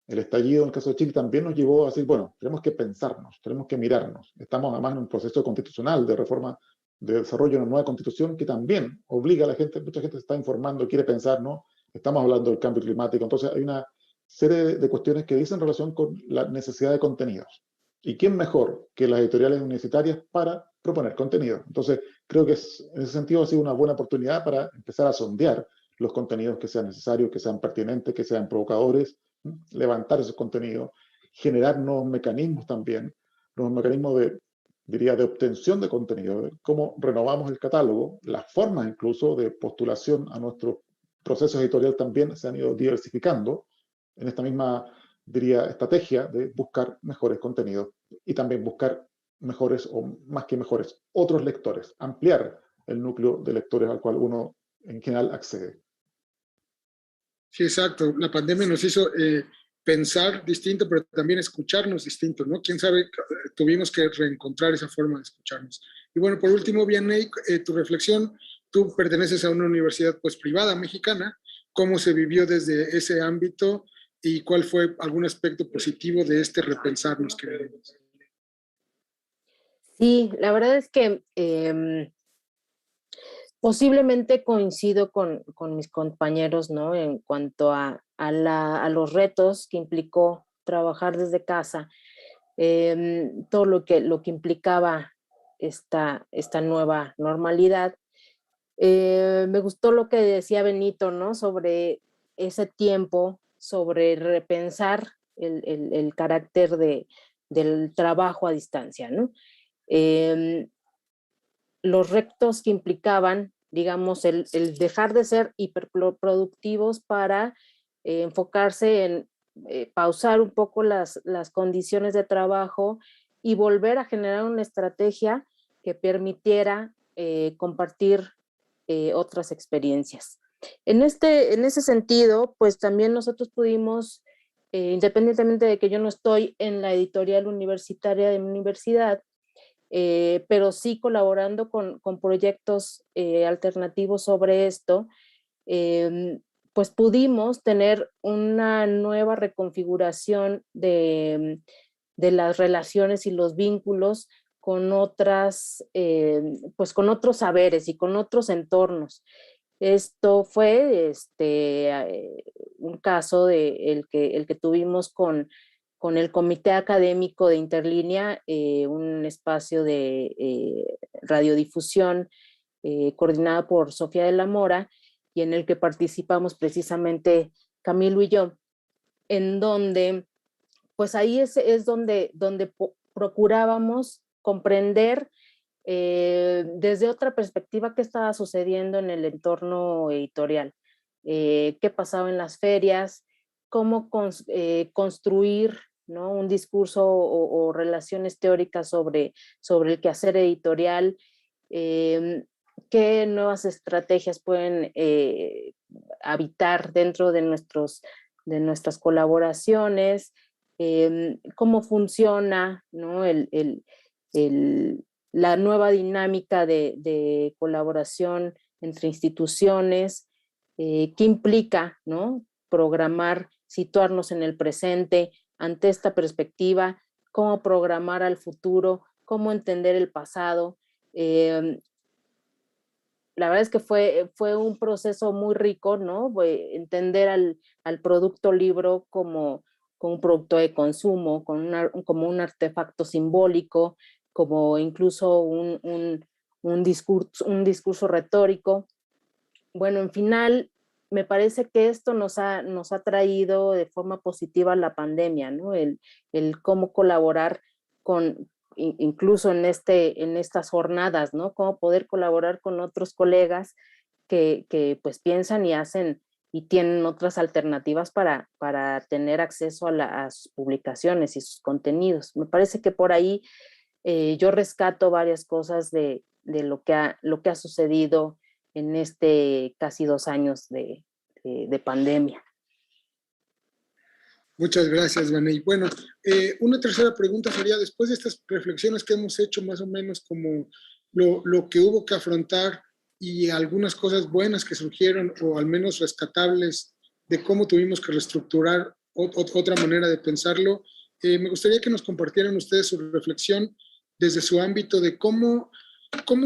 el estallido en el caso de Chile también nos llevó a decir, bueno, tenemos que pensarnos, tenemos que mirarnos. Estamos además en un proceso constitucional de reforma, de desarrollo de una nueva constitución que también obliga a la gente, mucha gente se está informando, quiere pensar, ¿no? Estamos hablando del cambio climático, entonces hay una serie de cuestiones que dicen relación con la necesidad de contenidos. ¿Y quién mejor que las editoriales universitarias para proponer contenido? Entonces, creo que en ese sentido ha sido una buena oportunidad para empezar a sondear los contenidos que sean necesarios, que sean pertinentes, que sean provocadores, levantar esos contenidos, generar nuevos mecanismos también, nuevos mecanismos diría, de obtención de contenido, de cómo renovamos el catálogo, las formas incluso de postulación a nuestro proceso editorial también se han ido diversificando en esta misma, diría, estrategia de buscar mejores contenidos y también buscar mejores, o más que mejores, otros lectores, ampliar el núcleo de lectores al cual uno en general accede. Sí, exacto. La pandemia nos hizo pensar distinto, pero también escucharnos distinto, ¿no? Quién sabe, tuvimos que reencontrar esa forma de escucharnos. Y bueno, por último, Vianney, tu reflexión, tú perteneces a una universidad pues privada mexicana, ¿cómo se vivió desde ese ámbito y cuál fue algún aspecto positivo de este repensarnos que vivimos? Sí, la verdad es que posiblemente coincido con mis compañeros, ¿no? En cuanto a los retos que implicó trabajar desde casa, todo lo que implicaba esta nueva normalidad. Me gustó lo que decía Benito, ¿no? Sobre ese tiempo, sobre repensar el carácter del trabajo a distancia, ¿no? Los retos que implicaban, digamos, el dejar de ser hiperproductivos para enfocarse en pausar un poco las condiciones de trabajo y volver a generar una estrategia que permitiera compartir otras experiencias. En ese sentido, pues también nosotros pudimos, independientemente de que yo no estoy en la editorial universitaria de mi universidad, pero sí colaborando con proyectos alternativos sobre esto, pues pudimos tener una nueva reconfiguración de las relaciones y los vínculos con otras, pues con otros saberes y con otros entornos. Esto fue un caso el que tuvimos con el Comité Académico de Interlínea, un espacio de radiodifusión coordinada por Sofía de la Mora, y en el que participamos precisamente Camilo y yo, en donde, pues ahí es donde procurábamos comprender desde otra perspectiva qué estaba sucediendo en el entorno editorial, qué pasaba en las ferias, cómo construir, ¿no?, un discurso o relaciones teóricas sobre el quehacer editorial, qué nuevas estrategias pueden habitar dentro de nuestras colaboraciones, cómo funciona, ¿no?, la nueva dinámica de colaboración entre instituciones, qué implica, ¿no?, programar, situarnos en el presente ante esta perspectiva, cómo programar al futuro, cómo entender el pasado. La verdad es que fue un proceso muy rico, ¿no? Entender al producto libro como un producto de consumo, como un artefacto simbólico, como incluso un discurso retórico. Bueno, en final, me parece que esto nos ha traído de forma positiva la pandemia, ¿no? El cómo colaborar incluso en estas jornadas, ¿no? Cómo poder colaborar con otros colegas que pues piensan y hacen y tienen otras alternativas para tener acceso a sus publicaciones y sus contenidos. Me parece que por ahí yo rescato varias cosas de lo que ha sucedido en casi 2 años de pandemia. Muchas gracias, Vaney. Bueno, una tercera pregunta sería, después de estas reflexiones que hemos hecho, más o menos como lo que hubo que afrontar y algunas cosas buenas que surgieron, o al menos rescatables, de cómo tuvimos que reestructurar otra manera de pensarlo, me gustaría que nos compartieran ustedes su reflexión desde su ámbito de cómo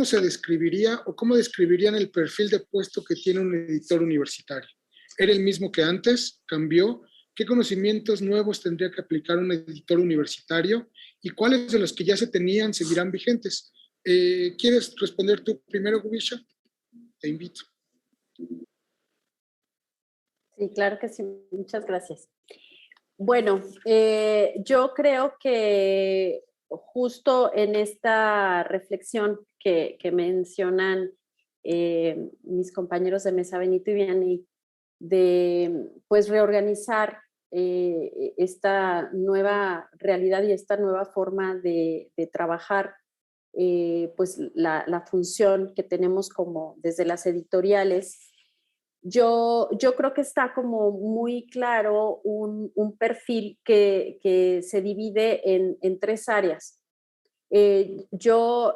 se describiría o cómo describirían el perfil de puesto que tiene un editor universitario. ¿Era el mismo que antes? ¿Cambió? ¿Qué conocimientos nuevos tendría que aplicar un editor universitario? ¿Y cuáles de los que ya se tenían seguirán vigentes? ¿Quieres responder tú primero, Gubisha? Te invito. Sí, claro que sí. Muchas gracias. Bueno, yo creo que justo en esta reflexión que mencionan mis compañeros de mesa, Benito y Vianney, de pues reorganizar esta nueva realidad y esta nueva forma de trabajar, pues la función que tenemos como desde las editoriales. Yo creo que está como muy claro un perfil que se divide en 3 áreas. Yo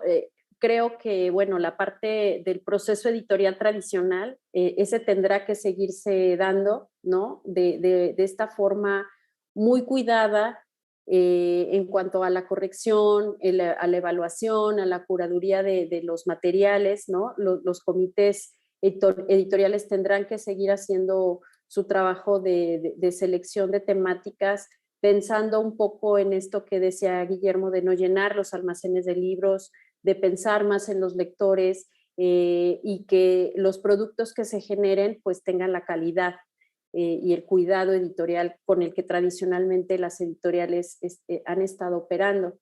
creo que, bueno, la parte del proceso editorial tradicional, ese tendrá que seguirse dando, ¿no? De esta forma muy cuidada en cuanto a la corrección, a la evaluación, a la curaduría de los materiales, ¿no? Los comités editoriales tendrán que seguir haciendo su trabajo de selección de temáticas, pensando un poco en esto que decía Guillermo, de no llenar los almacenes de libros, de pensar más en los lectores y que los productos que se generen pues tengan la calidad y el cuidado editorial con el que tradicionalmente las editoriales han estado operando.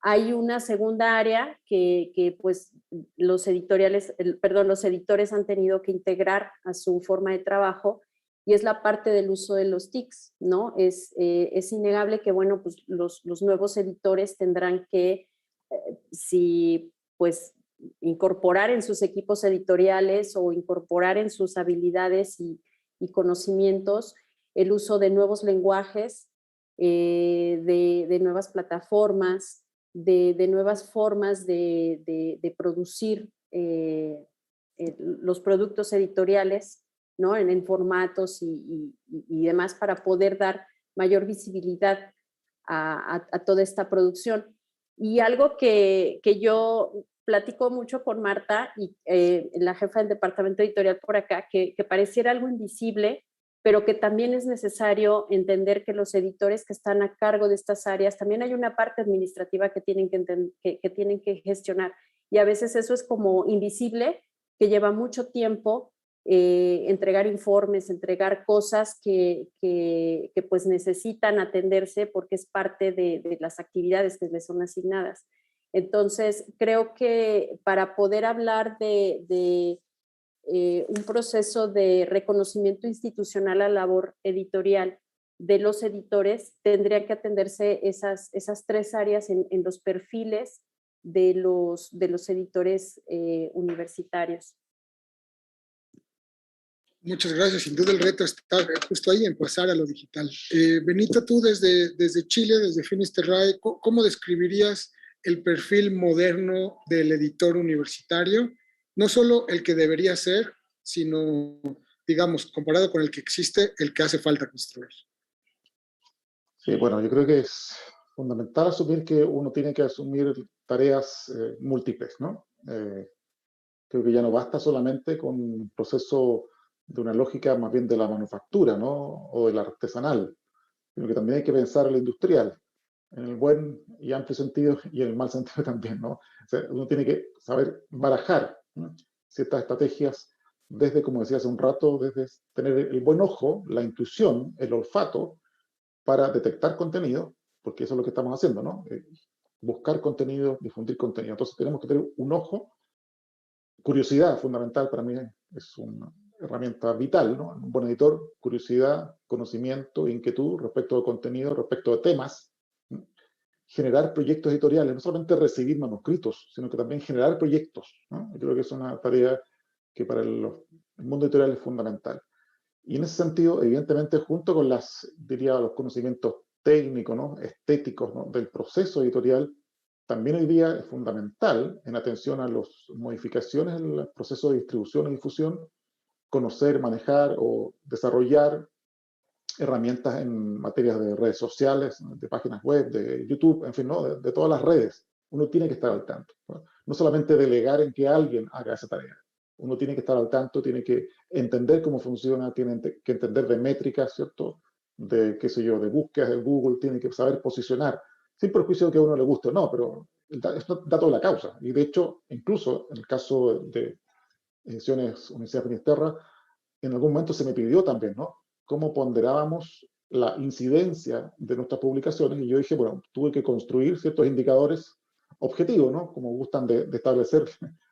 Hay una segunda área que pues los editores han tenido que integrar a su forma de trabajo, y es la parte del uso de los TICs, ¿no? Es innegable que, bueno, pues los nuevos editores tendrán que, si pues incorporar en sus equipos editoriales o incorporar en sus habilidades y conocimientos el uso de nuevos lenguajes, de nuevas plataformas, de nuevas formas de producir los productos editoriales, ¿no? En formatos y demás, para poder dar mayor visibilidad a toda esta producción. Y algo que yo platico mucho con Marta, y la jefa del departamento editorial por acá, que pareciera algo invisible, pero que también es necesario entender que los editores que están a cargo de estas áreas, también hay una parte administrativa que tienen que tienen que gestionar. Y a veces eso es como invisible, que lleva mucho tiempo entregar informes, entregar cosas que pues necesitan atenderse porque es parte de las actividades que les son asignadas. Entonces, creo que para poder hablar de un proceso de reconocimiento institucional a la labor editorial de los editores, tendría que atenderse esas 3 áreas en los perfiles de los editores universitarios. Muchas gracias. Sin duda el reto está justo ahí en pasar a lo digital. Benito, tú desde Chile, desde Finisterrae, ¿cómo describirías el perfil moderno del editor universitario? No solo el que debería ser, sino, digamos, comparado con el que existe, el que hace falta construir. Sí, bueno, yo creo que es fundamental asumir que uno tiene que asumir tareas múltiples, ¿no? Creo que ya no basta solamente con un proceso de una lógica más bien de la manufactura, ¿no? O del artesanal, sino que también hay que pensar en lo industrial, en el buen y amplio sentido y en el mal sentido también, ¿no? O sea, uno tiene que saber barajar, ¿no?, ciertas estrategias desde, como decía hace un rato, desde tener el buen ojo, la intuición, el olfato, para detectar contenido, porque eso es lo que estamos haciendo, ¿no? Buscar contenido, difundir contenido. Entonces tenemos que tener un ojo, curiosidad fundamental para mí, es una herramienta vital, ¿no? Un buen editor, curiosidad, conocimiento, inquietud respecto de contenido, respecto de temas, ¿no? Generar proyectos editoriales, no solamente recibir manuscritos, sino que también generar proyectos, ¿no? Yo creo que es una tarea que para el mundo editorial es fundamental. Y en ese sentido, evidentemente, junto con diría, los conocimientos técnicos, ¿no?, estéticos, ¿no?, del proceso editorial, también hoy día es fundamental, en atención a las modificaciones en el proceso de distribución y difusión, conocer, manejar o desarrollar herramientas en materia de redes sociales, de páginas web, de YouTube, en fin, ¿no?, de todas las redes. Uno tiene que estar al tanto, ¿no? No solamente delegar en que alguien haga esa tarea. Uno tiene que estar al tanto, tiene que entender cómo funciona, tiene que entender de métricas, ¿cierto? De, qué sé yo, de búsquedas de Google, tiene que saber posicionar, sin perjuicio de que a uno le guste o no, pero esto da toda la causa. Y de hecho, incluso en el caso de Ediciones Universidad de Finisterra, en algún momento se me pidió también, ¿no?, cómo ponderábamos la incidencia de nuestras publicaciones, y yo dije, bueno, tuve que construir ciertos indicadores objetivos, ¿no?, como gustan de establecer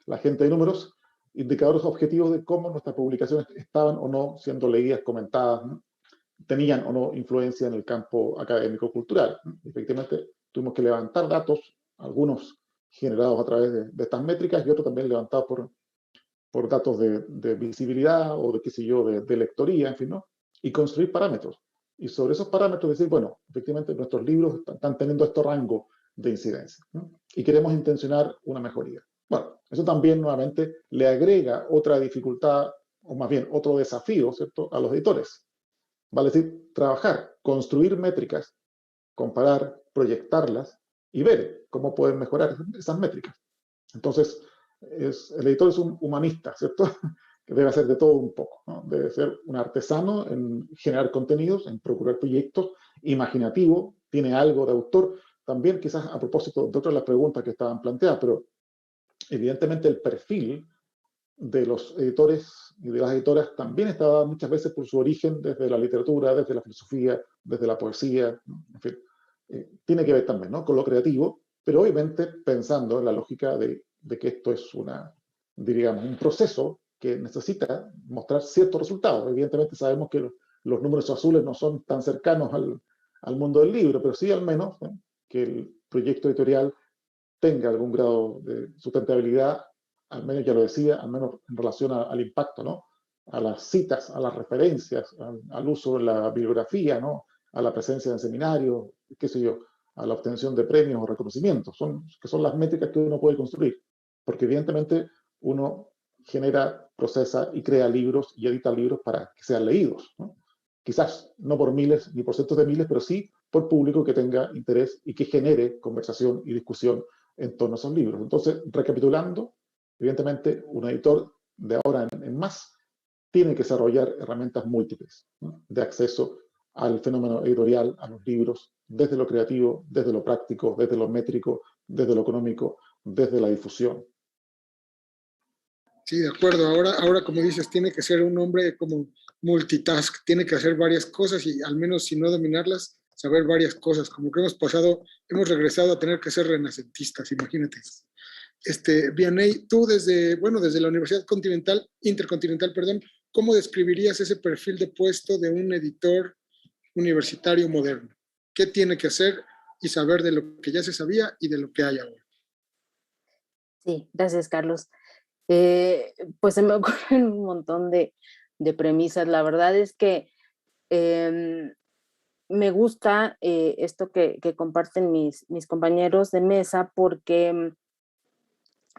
la gente de números, indicadores objetivos de cómo nuestras publicaciones estaban o no siendo leídas, comentadas, ¿no?, tenían o no influencia en el campo académico-cultural, ¿no? Efectivamente, tuvimos que levantar datos, algunos generados a través de estas métricas y otros también levantados por datos de visibilidad o de, qué sé yo, de lectoría, en fin, ¿no?, y construir parámetros. Y sobre esos parámetros decir, bueno, efectivamente nuestros libros están teniendo este rango de incidencia, ¿no?, y queremos intencionar una mejoría. Bueno, eso también nuevamente le agrega otra dificultad, o más bien otro desafío, ¿cierto?, a los editores. Vale decir, trabajar, construir métricas, comparar, proyectarlas y ver cómo pueden mejorar esas métricas. Entonces, el editor es un humanista, ¿cierto?, que debe hacer de todo un poco, ¿no? Debe ser un artesano en generar contenidos, en procurar proyectos, imaginativo, tiene algo de autor. También, quizás a propósito de otras de las preguntas que estaban planteadas, pero evidentemente el perfil de los editores y de las editoras también está dado muchas veces por su origen desde la literatura, desde la filosofía, desde la poesía, en fin. Tiene que ver también, ¿no?, con lo creativo, pero obviamente pensando en la lógica de que esto es diríamos, un proceso que necesita mostrar ciertos resultados. Evidentemente sabemos que los números azules no son tan cercanos al mundo del libro, pero sí al menos, ¿no?, que el proyecto editorial tenga algún grado de sustentabilidad, al menos, ya lo decía, al menos en relación al impacto, ¿no?, a las citas, a las referencias, al uso de la bibliografía, ¿no?, a la presencia en seminarios, qué sé yo, a la obtención de premios o reconocimientos, que son las métricas que uno puede construir, porque evidentemente uno genera, procesa y crea libros y edita libros para que sean leídos, ¿no? Quizás no por miles ni por cientos de miles, pero sí por público que tenga interés y que genere conversación y discusión en torno a esos libros. Entonces, recapitulando, evidentemente un editor de ahora en más tiene que desarrollar herramientas múltiples, ¿no?, de acceso al fenómeno editorial, a los libros, desde lo creativo, desde lo práctico, desde lo métrico, desde lo económico, desde la difusión. Sí, de acuerdo. Ahora, como dices, tiene que ser un hombre como multitask, tiene que hacer varias cosas y al menos si no dominarlas, saber varias cosas. Como que hemos regresado a tener que ser renacentistas, imagínate. Vianney, tú desde la Universidad Intercontinental, perdón, ¿cómo describirías ese perfil de puesto de un editor universitario moderno? ¿Qué tiene que hacer y saber de lo que ya se sabía y de lo que hay ahora? Sí, gracias, Carlos. Pues se me ocurren un montón de premisas. La verdad es que me gusta esto que comparten mis compañeros de mesa, porque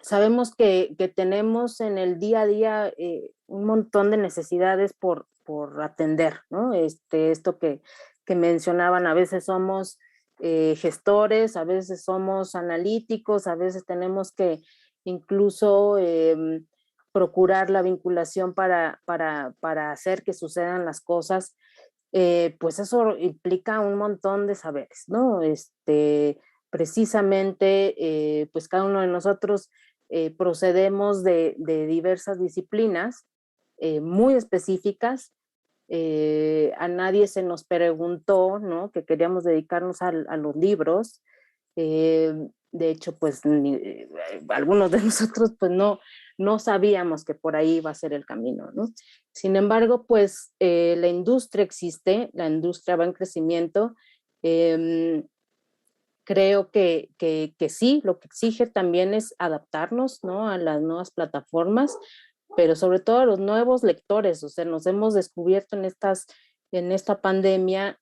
sabemos que tenemos en el día a día un montón de necesidades por atender, ¿no? Esto que mencionaban, a veces somos gestores, a veces somos analíticos, a veces tenemos que incluso procurar la vinculación para hacer que sucedan las cosas. Pues eso implica un montón de saberes, ¿no? Precisamente, pues cada uno de nosotros procedemos de diversas disciplinas muy específicas. A nadie se nos preguntó, ¿no?, que queríamos dedicarnos a los libros. De hecho, pues algunos de nosotros pues no sabíamos que por ahí iba a ser el camino, ¿no? Sin embargo, pues la industria existe, la industria va en crecimiento. Creo que sí, lo que exige también es adaptarnos, ¿no?, a las nuevas plataformas, pero sobre todo a los nuevos lectores. O sea, nos hemos descubierto en esta pandemia,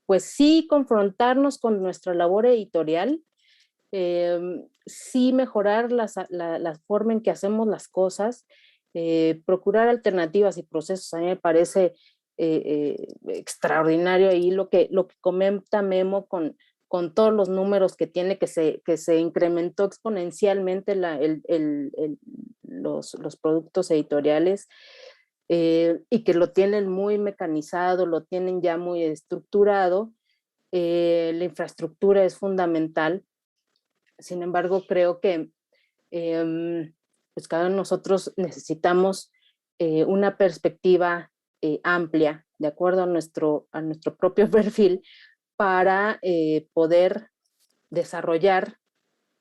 pues sí, confrontarnos con nuestra labor editorial, sí mejorar la forma en que hacemos las cosas, procurar alternativas y procesos. A mí me parece extraordinario ahí lo que comenta Memo con todos los números que tiene, que se incrementó exponencialmente los productos editoriales, y que lo tienen muy mecanizado, lo tienen ya muy estructurado. La infraestructura es fundamental. Sin embargo, creo que pues cada uno de nosotros necesitamos una perspectiva amplia, de acuerdo a nuestro propio perfil, para poder desarrollar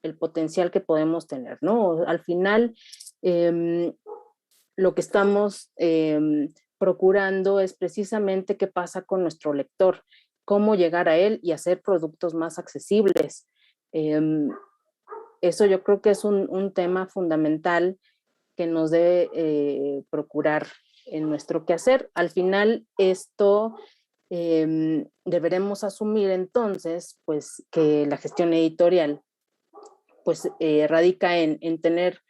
el potencial que podemos tener, ¿no? Al final, lo que estamos procurando es precisamente qué pasa con nuestro lector, cómo llegar a él y hacer productos más accesibles. Eso yo creo que es un tema fundamental que nos debe procurar en nuestro quehacer. Al final, esto deberemos asumir entonces, pues, que la gestión editorial pues radica en tener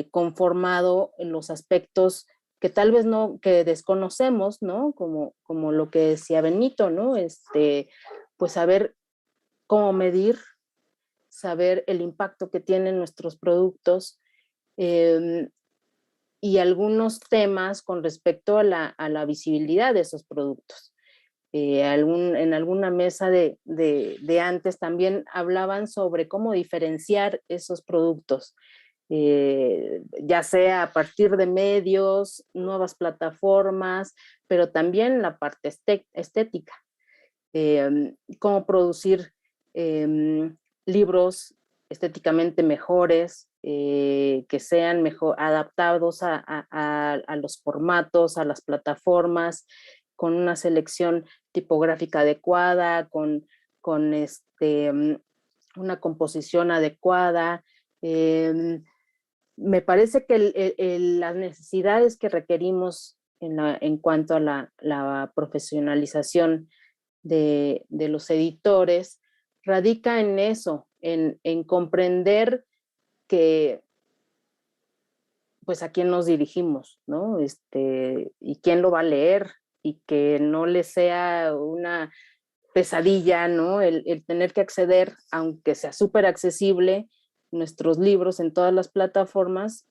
conformado los aspectos que tal vez que desconocemos, ¿no? Como lo que decía Benito, ¿no? Pues saber cómo medir, saber el impacto que tienen nuestros productos, y algunos temas con respecto a la visibilidad de esos productos. En alguna mesa de antes también hablaban sobre cómo diferenciar esos productos, ya sea a partir de medios, nuevas plataformas, pero también la parte estética. Cómo producir libros estéticamente mejores, que sean mejor adaptados a los formatos, a las plataformas, con una selección tipográfica adecuada, con una composición adecuada. Me parece que las necesidades que requerimos en cuanto a la profesionalización de los editores radica en eso, en comprender que pues a quién nos dirigimos, ¿no? Y quién lo va a leer, y que no les sea una pesadilla, ¿no? El tener que acceder, aunque sea súper accesible, nuestros libros en todas las plataformas,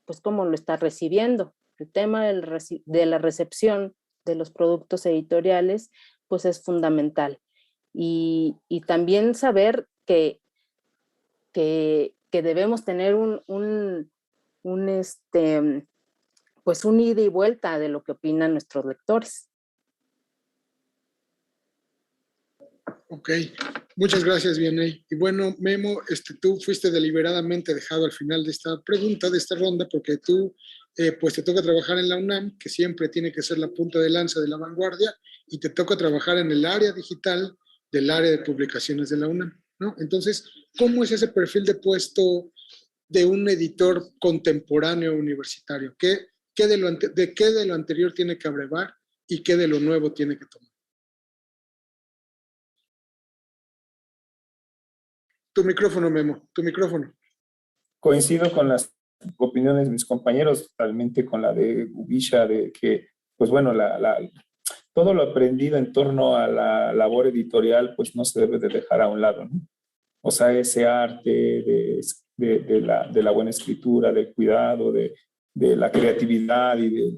pues cómo lo está recibiendo. El tema de la recepción de los productos editoriales, pues es fundamental. Y también saber que debemos tener pues un ida y vuelta de lo que opinan nuestros lectores. Ok, muchas gracias, Vianey. Y bueno, Memo, tú fuiste deliberadamente dejado al final de esta pregunta, de esta ronda, porque tú, pues te toca trabajar en la UNAM, que siempre tiene que ser la punta de lanza de la vanguardia, y te toca trabajar en el área digital del área de publicaciones de la UNAM, ¿no? Entonces, ¿cómo es ese perfil de puesto de un editor contemporáneo universitario? ¿Qué de lo anterior tiene que abrevar y qué de lo nuevo tiene que tomar? Tu micrófono, Memo, tu micrófono. Coincido con las opiniones de mis compañeros, totalmente con la de Ubisha, de que, pues bueno, todo lo aprendido en torno a la labor editorial, pues no se debe de dejar a un lado, ¿no? O sea, ese arte de la buena escritura, del cuidado, de la creatividad y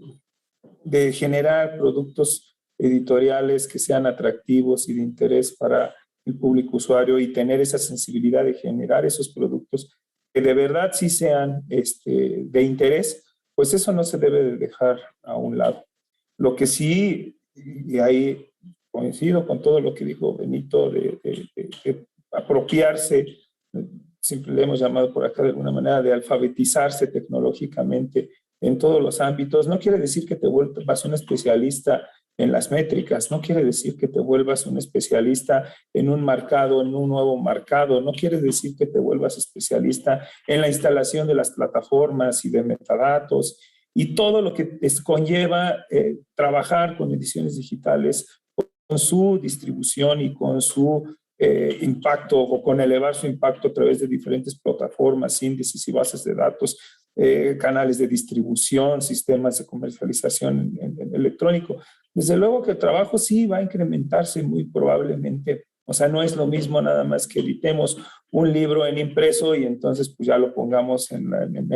de generar productos editoriales que sean atractivos y de interés para el público usuario, y tener esa sensibilidad de generar esos productos que de verdad sí sean de interés, pues eso no se debe de dejar a un lado. Lo que sí, y ahí coincido con todo lo que dijo Benito, de apropiarse, siempre le hemos llamado por acá de alguna manera, de alfabetizarse tecnológicamente en todos los ámbitos. No quiere decir que te vuelvas un especialista en las métricas, no quiere decir que te vuelvas un especialista en un marcado, en un nuevo marcado, no quiere decir que te vuelvas especialista en la instalación de las plataformas y de metadatos y todo lo que conlleva trabajar con ediciones digitales, con su distribución y con su impacto, o con elevar su impacto a través de diferentes plataformas, índices y bases de datos, canales de distribución, sistemas de comercialización en electrónico. Desde luego que el trabajo sí va a incrementarse muy probablemente. O sea, no es lo mismo nada más que editemos un libro en impreso y entonces pues ya lo pongamos en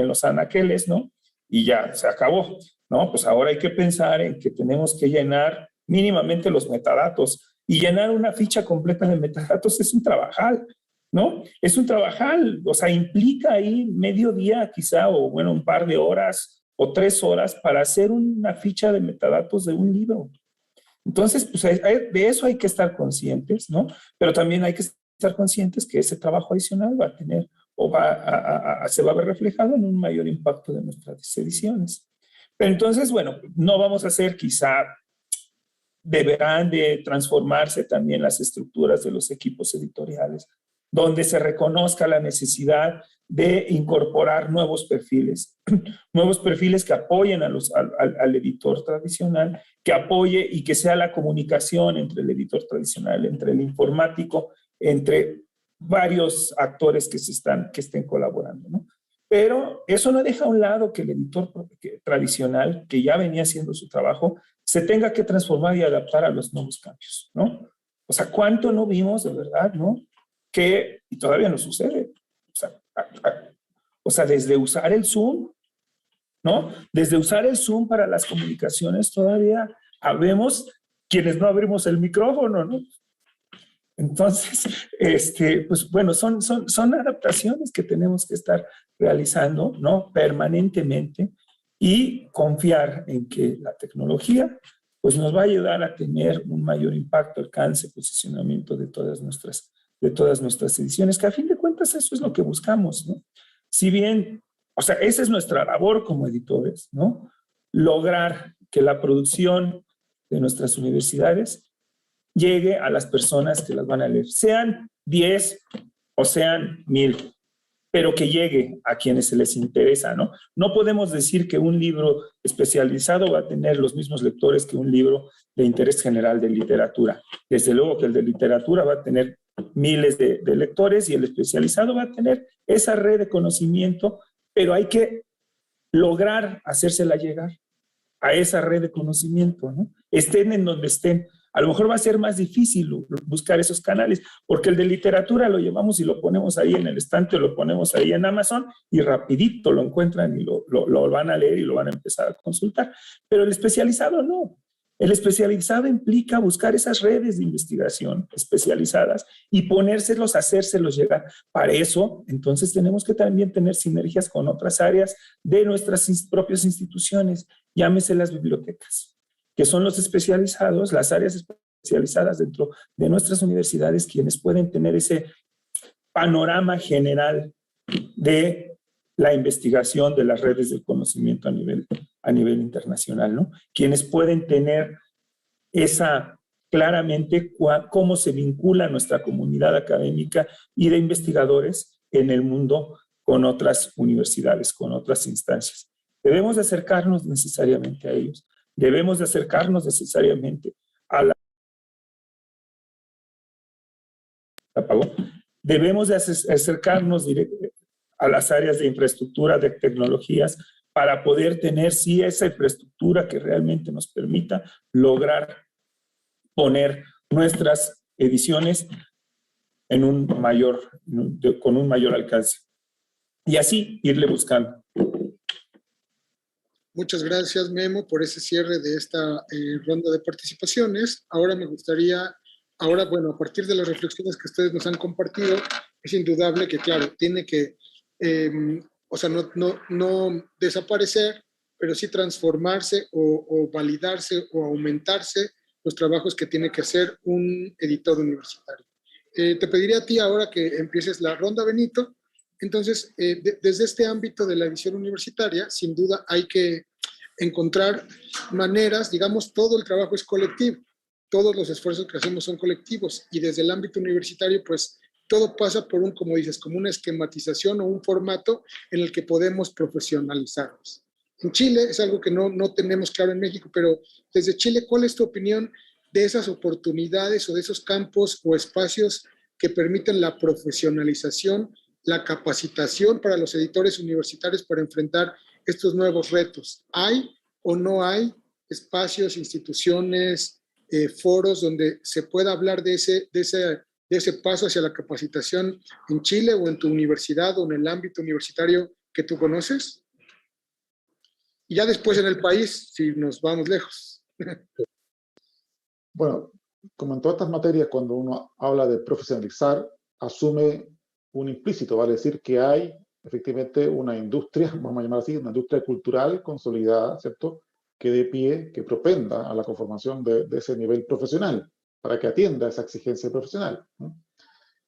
los anaqueles, ¿no? Y ya se acabó, ¿no? Pues ahora hay que pensar en que tenemos que llenar mínimamente los metadatos, y llenar una ficha completa de metadatos es un trabajal, ¿no? Es un trabajal, o sea, implica ahí medio día quizá, o bueno, un par de horas o 3 horas para hacer una ficha de metadatos de un libro. Entonces, pues de eso hay que estar conscientes, ¿no? Pero también hay que estar conscientes que ese trabajo adicional va a tener o se va a ver reflejado en un mayor impacto de nuestras ediciones. Pero entonces, bueno, no vamos a hacer quizá, deberán de transformarse también las estructuras de los equipos editoriales, donde se reconozca la necesidad de incorporar nuevos perfiles que apoyen al editor tradicional, que apoye y que sea la comunicación entre el editor tradicional, entre el informático, entre varios actores que estén colaborando, ¿no? Pero eso no deja a un lado que el editor tradicional, que ya venía haciendo su trabajo, se tenga que transformar y adaptar a los nuevos cambios, ¿no? O sea, ¿cuánto no vimos de verdad, no? Y todavía no sucede. O sea, desde usar el Zoom, ¿no? Desde usar el Zoom para las comunicaciones todavía habemos quienes no abrimos el micrófono, ¿no? Entonces, pues bueno, son adaptaciones que tenemos que estar realizando, ¿no? Permanentemente, y confiar en que la tecnología pues nos va a ayudar a tener un mayor impacto, alcance, posicionamiento de todas nuestras ediciones, que a fin de cuentas eso es lo que buscamos, ¿no? Si bien, o sea, esa es nuestra labor como editores, ¿no? Lograr que la producción de nuestras universidades llegue a las personas que las van a leer, sean 10 o sean 1000, pero que llegue a quienes se les interesa, ¿no? No podemos decir que un libro especializado va a tener los mismos lectores que un libro de interés general de literatura. Desde luego que el de literatura va a tener miles de lectores y el especializado va a tener esa red de conocimiento, pero hay que lograr hacérsela llegar. a esa red de conocimiento, ¿no? Estén en donde estén. A lo mejor va a ser más difícil buscar esos canales, porque el de literatura lo llevamos y lo ponemos ahí en el estante o lo ponemos ahí en Amazon y rapidito lo encuentran y lo van a leer y lo van a empezar a consultar. Pero el especializado no. El especializado implica buscar esas redes de investigación especializadas y ponérselos, hacérselos llegar. Para eso, entonces, tenemos que también tener sinergias con otras áreas de nuestras propias instituciones, llámese las bibliotecas, que son los especializados, las áreas especializadas dentro de nuestras universidades, quienes pueden tener ese panorama general de la investigación de las redes del conocimiento a nivel internacional, ¿no? Quienes pueden tener esa claramente cómo se vincula nuestra comunidad académica y de investigadores en el mundo con otras universidades, con otras instancias. Debemos de acercarnos necesariamente a ellos. Debemos de acercarnos necesariamente a la... ¿Apagó? Debemos de acercarnos a las áreas de infraestructura, de tecnologías, para poder tener, sí, esa infraestructura que realmente nos permita lograr poner nuestras ediciones en con un mayor alcance. Y así irle buscando. Muchas gracias, Memo, por ese cierre de esta ronda de participaciones. Ahora me gustaría, bueno, a partir de las reflexiones que ustedes nos han compartido, es indudable que, claro, tiene que, o sea, no desaparecer, pero sí transformarse o validarse o aumentarse los trabajos que tiene que hacer un editor universitario. Te pediría a ti ahora que empieces la ronda, Benito. Entonces, desde este ámbito de la edición universitaria, sin duda hay que encontrar maneras, digamos, todo el trabajo es colectivo, todos los esfuerzos que hacemos son colectivos, y desde el ámbito universitario, pues, todo pasa por como dices, como una esquematización o un formato en el que podemos profesionalizarnos. En Chile es algo que no tenemos claro en México, pero desde Chile, ¿cuál es tu opinión de esas oportunidades o de esos campos o espacios que permiten la profesionalización, la capacitación para los editores universitarios para enfrentar estos nuevos retos? ¿Hay o no hay espacios, instituciones, foros donde se pueda hablar de ese paso hacia la capacitación en Chile o en tu universidad o en el ámbito universitario que tú conoces? Y ya después en el país, si nos vamos lejos. Bueno, como en todas estas materias, cuando uno habla de profesionalizar, asume un implícito, vale decir que hay efectivamente una industria, vamos a llamar así, una industria cultural consolidada, ¿cierto?, que dé pie, que propenda a la conformación de ese nivel profesional, para que atienda esa exigencia profesional, ¿no?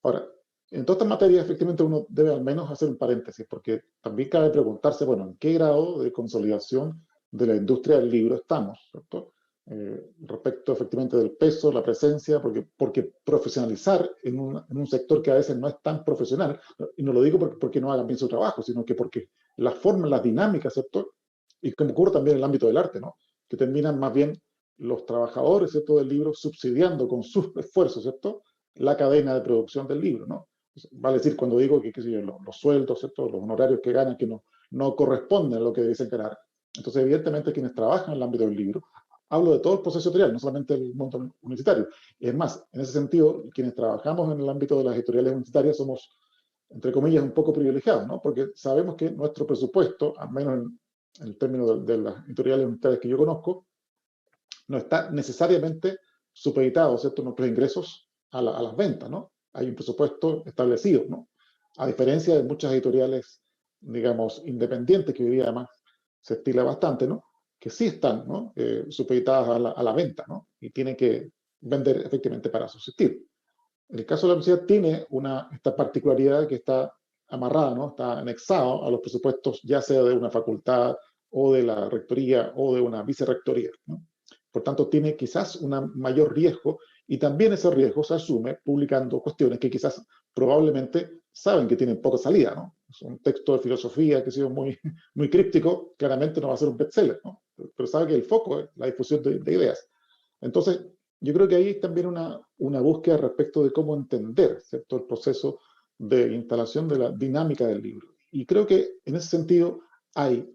Ahora, en todas estas materias, efectivamente, uno debe al menos hacer un paréntesis, porque también cabe preguntarse, bueno, ¿en qué grado de consolidación de la industria del libro estamos, ¿cierto? Respecto efectivamente del peso, la presencia, porque profesionalizar en un sector que a veces no es tan profesional, y no lo digo porque no hagan bien su trabajo, sino que porque las formas, las dinámicas, ¿cierto? Y como ocurre también en el ámbito del arte, ¿no? Que terminan más bien los trabajadores, ¿cierto?, del libro subsidiando con sus esfuerzos, ¿cierto?, la cadena de producción del libro, ¿no? Vale decir, cuando digo que qué sé yo, los sueldos, ¿cierto?, los honorarios que ganan, que no corresponden a lo que dicen ganar. Entonces, evidentemente, quienes trabajan en el ámbito del libro, hablo de todo el proceso editorial, no solamente el mundo universitario. Y es más, en ese sentido, quienes trabajamos en el ámbito de las editoriales universitarias somos, entre comillas, un poco privilegiados, ¿no? Porque sabemos que nuestro presupuesto, al menos en el término de las editoriales universitarias que yo conozco, no está necesariamente supeditado, ¿cierto?, nuestros ingresos a las ventas, ¿no? Hay un presupuesto establecido, ¿no? A diferencia de muchas editoriales, digamos, independientes, que hoy día además se estila bastante, ¿no?, que sí están, ¿no?, supeditadas a la venta, ¿no?, y tienen que vender efectivamente para subsistir. En el caso de la universidad tiene esta particularidad que está amarrada, ¿no?, está anexado a los presupuestos, ya sea de una facultad o de la rectoría o de una vicerrectoría, ¿no? Por tanto, tiene quizás un mayor riesgo, y también ese riesgo se asume publicando cuestiones que quizás probablemente saben que tienen poca salida, ¿no? Es un texto de filosofía que ha sido muy críptico, claramente no va a ser un bestseller, ¿no? Pero sabe que el foco es la difusión de ideas. Entonces, yo creo que ahí también una búsqueda respecto de cómo entender, ¿cierto?, el proceso de instalación de la dinámica del libro. Y creo que en ese sentido hay,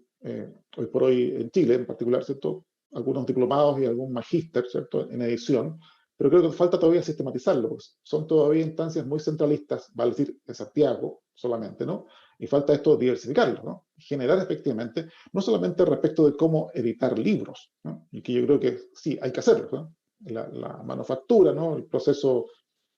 hoy por hoy en Chile en particular, ¿cierto?, algunos diplomados y algún magíster, ¿cierto?, en edición, pero creo que falta todavía sistematizarlo. Son todavía instancias muy centralistas, vale decir, en Santiago solamente, ¿no? Y falta esto diversificarlo, ¿no? Generar efectivamente, no solamente respecto de cómo editar libros, ¿no? Y que yo creo que sí, hay que hacerlo, ¿no? La manufactura, ¿no? El proceso,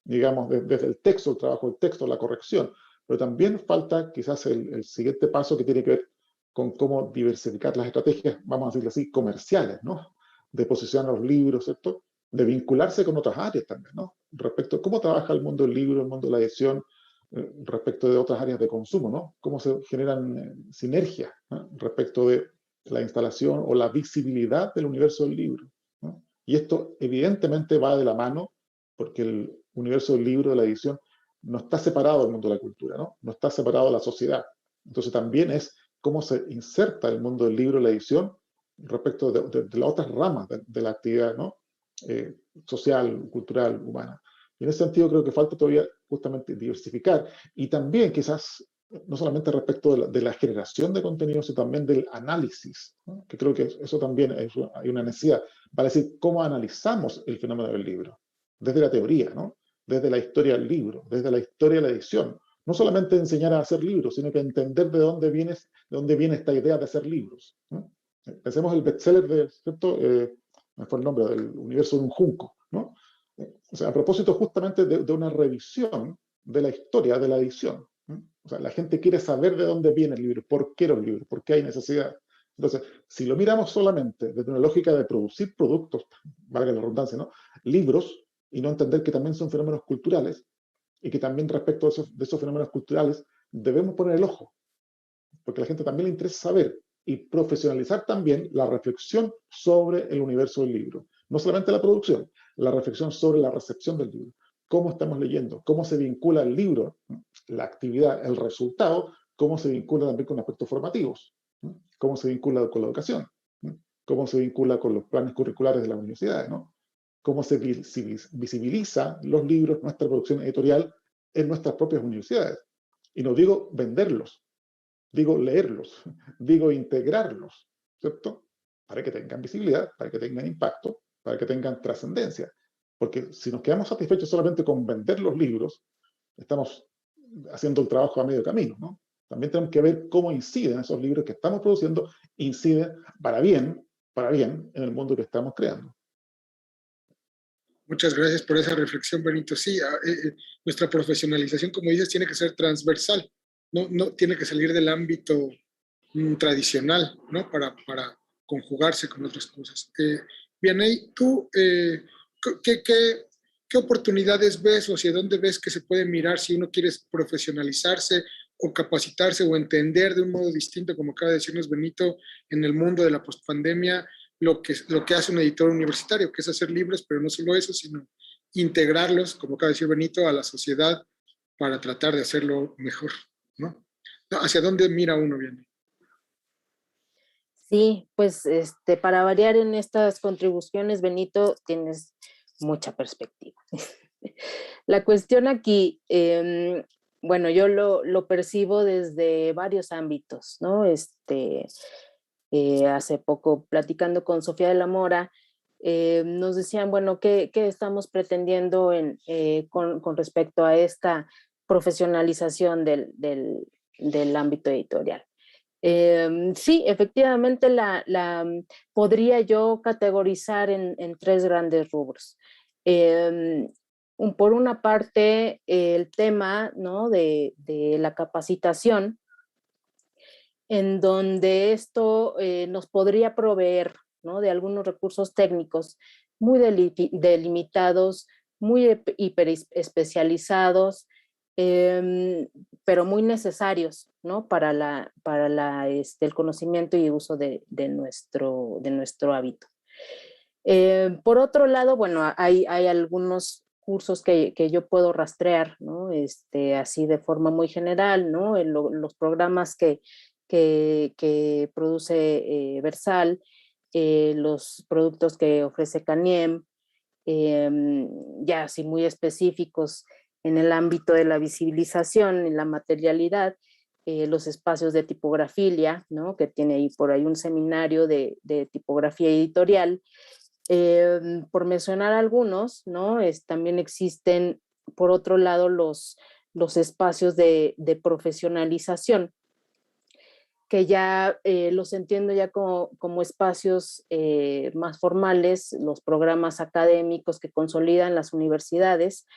digamos, desde el texto, el trabajo del texto, la corrección, pero también falta quizás el siguiente paso que tiene que ver con cómo diversificar las estrategias, vamos a decirlo así, comerciales, ¿no? De posicionar los libros, ¿cierto? De vincularse con otras áreas también, ¿no? Respecto a cómo trabaja el mundo del libro, el mundo de la edición, respecto de otras áreas de consumo, ¿no? Cómo se generan sinergias, ¿no?, respecto de la instalación o la visibilidad del universo del libro, ¿no? Y esto evidentemente va de la mano porque el universo del libro, de la edición, no está separado del mundo de la cultura, ¿no? No está separado de la sociedad. Entonces también es cómo se inserta el mundo del libro y la edición respecto de las otras ramas de la actividad, ¿no? Social, cultural, humana. Y en ese sentido creo que falta todavía justamente diversificar y también quizás no solamente respecto de la generación de contenidos, sino también del análisis, ¿no? Que creo que eso también hay una necesidad, para decir cómo analizamos el fenómeno del libro, desde la teoría, ¿no? Desde la historia del libro, desde la historia de la edición. No solamente enseñar a hacer libros, sino que entender de dónde viene esta idea de hacer libros, ¿no? Pensemos el bestseller de, ¿cierto? Me fue el nombre, del universo de un junco, ¿no? O sea, a propósito justamente de una revisión de la historia de la edición, ¿no? O sea, la gente quiere saber de dónde viene el libro, por qué los libros, por qué hay necesidad. Entonces, si lo miramos solamente desde una lógica de producir productos, valga la redundancia, ¿no?, libros, y no entender que también son fenómenos culturales, y que también respecto de esos fenómenos culturales debemos poner el ojo, porque a la gente también le interesa saber y profesionalizar también la reflexión sobre el universo del libro. No solamente la producción, la reflexión sobre la recepción del libro. Cómo estamos leyendo, cómo se vincula el libro, la actividad, el resultado, cómo se vincula también con aspectos formativos, cómo se vincula con la educación, cómo se vincula con los planes curriculares de las universidades, ¿no? Cómo se visibiliza los libros, nuestra producción editorial en nuestras propias universidades. Y no digo venderlos, digo leerlos, digo integrarlos, ¿cierto? Para que tengan visibilidad, para que tengan impacto, para que tengan trascendencia. Porque si nos quedamos satisfechos solamente con vender los libros, estamos haciendo el trabajo a medio camino, ¿no? También tenemos que ver cómo inciden esos libros que estamos produciendo, inciden para bien en el mundo que estamos creando. Muchas gracias por esa reflexión, Benito. Sí, nuestra profesionalización, como dices, tiene que ser transversal, no tiene que salir del ámbito tradicional, ¿no? Para conjugarse con otras cosas. Vianey, tú, ¿qué oportunidades ves o hacia dónde ves que se puede mirar si uno quiere profesionalizarse o capacitarse o entender de un modo distinto, como acaba de decirnos Benito, en el mundo de la postpandemia, lo que hace un editor universitario, que es hacer libros, pero no solo eso, sino integrarlos, como acaba de decir Benito, a la sociedad para tratar de hacerlo mejor, ¿no? ¿Hacia dónde mira uno, Vianey? Sí, pues para variar en estas contribuciones, Benito, tienes mucha perspectiva. La cuestión aquí, bueno, yo lo percibo desde varios ámbitos, ¿no? Hace poco, platicando con Sofía de la Mora, nos decían, bueno, ¿qué estamos pretendiendo con respecto a esta profesionalización del ámbito editorial? Sí, efectivamente podría yo categorizar en tres grandes rubros. Por una parte, el tema, ¿no?, de la capacitación, en donde esto nos podría proveer, ¿no?, de algunos recursos técnicos muy delimitados, muy hiperespecializados, pero muy necesarios, ¿no?, para el conocimiento y uso de nuestro hábito. Por otro lado, bueno, hay algunos cursos que yo puedo rastrear, ¿no?, así de forma muy general, ¿no?, los programas que produce Versal, los productos que ofrece Caniem, ya así muy específicos en el ámbito de la visibilización, en la materialidad, los espacios de tipografilia, ¿no? Que tiene ahí por ahí un seminario de tipografía editorial. Por mencionar algunos, ¿no? También existen, por otro lado, los espacios de profesionalización, que ya los entiendo ya como espacios más formales, los programas académicos que consolidan las universidades.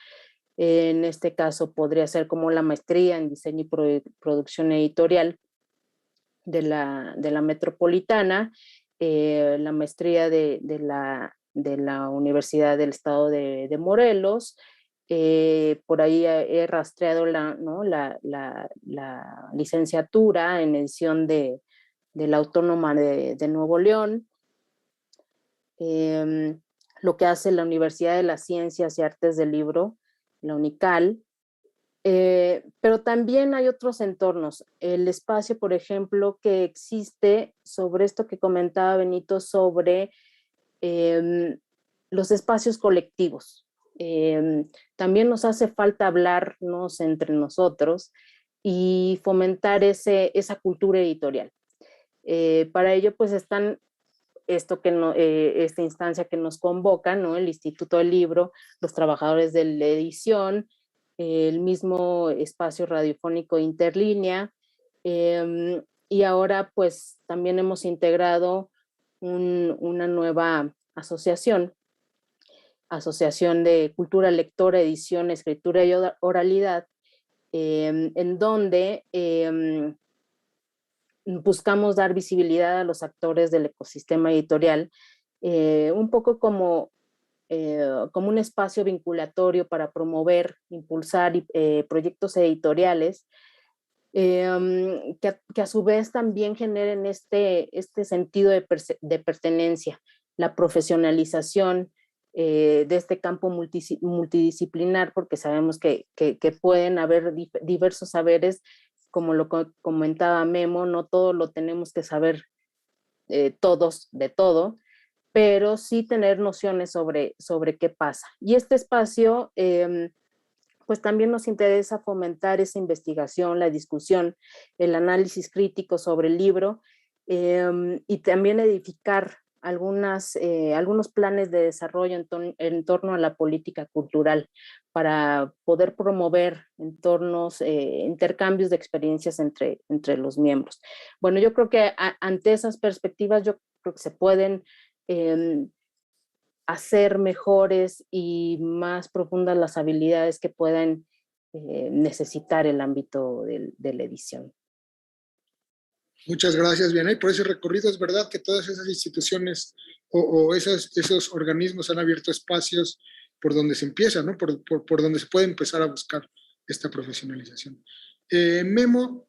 En este caso podría ser como la maestría en diseño y producción editorial de la Metropolitana, la maestría de la Universidad del Estado de Morelos. Por ahí he rastreado la licenciatura en edición de la Autónoma de Nuevo León. Lo que hace la Universidad de las Ciencias y Artes del Libro, la UNICAL. Pero también hay otros entornos. El espacio, por ejemplo, que existe sobre esto que comentaba Benito, sobre los espacios colectivos. También nos hace falta hablarnos entre nosotros y fomentar esa cultura editorial. Para ello, pues están esta instancia que nos convoca, ¿no? El Instituto del Libro, los trabajadores de la edición, el mismo espacio radiofónico Interlínea, y ahora pues también hemos integrado una nueva asociación de cultura lectora, edición, escritura y oralidad, en donde buscamos dar visibilidad a los actores del ecosistema editorial, un poco como un espacio vinculatorio para promover, impulsar proyectos editoriales que a su vez también generen este sentido de pertenencia, la profesionalización de este campo multidisciplinar, porque sabemos que pueden haber diversos saberes, como lo comentaba Memo, no todo lo tenemos que saber todos de todo, pero sí tener nociones sobre qué pasa. Y este espacio, pues también nos interesa fomentar esa investigación, la discusión, el análisis crítico sobre el libro, y también edificar algunos planes de desarrollo en torno a la política cultural, para poder promover intercambios de experiencias entre los miembros. Bueno, yo creo que ante esas perspectivas, yo creo que se pueden hacer mejores y más profundas las habilidades que puedan necesitar el ámbito de la edición. Muchas gracias, Vianey, por ese recorrido. Es verdad que todas esas instituciones o esos organismos han abierto espacios por donde se empieza, ¿no? Por donde se puede empezar a buscar esta profesionalización. Memo,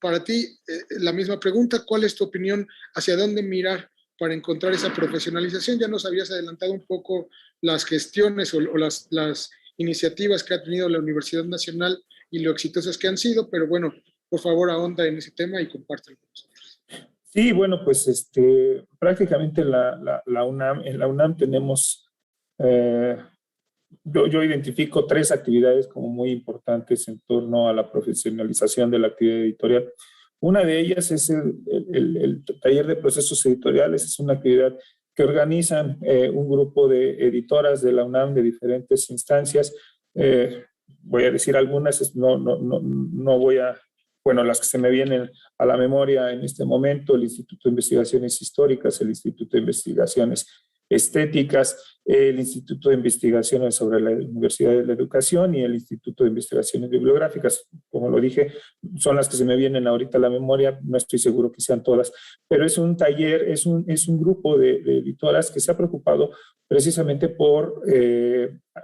para ti, la misma pregunta, ¿cuál es tu opinión? ¿Hacia dónde mirar para encontrar esa profesionalización? Ya nos habías adelantado un poco las gestiones o las iniciativas que ha tenido la Universidad Nacional y lo exitosas que han sido, pero bueno, por favor, ahonda en ese tema y compártelo con nosotros. Sí, bueno, pues prácticamente en la UNAM tenemos, yo identifico 3 actividades como muy importantes en torno a la profesionalización de la actividad editorial. Una de ellas es el taller de procesos editoriales. Es una actividad que organizan un grupo de editoras de la UNAM de diferentes instancias. Voy a decir algunas, no voy a... Bueno, las que se me vienen a la memoria en este momento: el Instituto de Investigaciones Históricas, el Instituto de Investigaciones Estéticas, el Instituto de Investigaciones sobre la Universidad de la Educación y el Instituto de Investigaciones Bibliográficas. Como lo dije, son las que se me vienen ahorita a la memoria, no estoy seguro que sean todas, pero es un taller, es un grupo de editoras que se ha preocupado precisamente por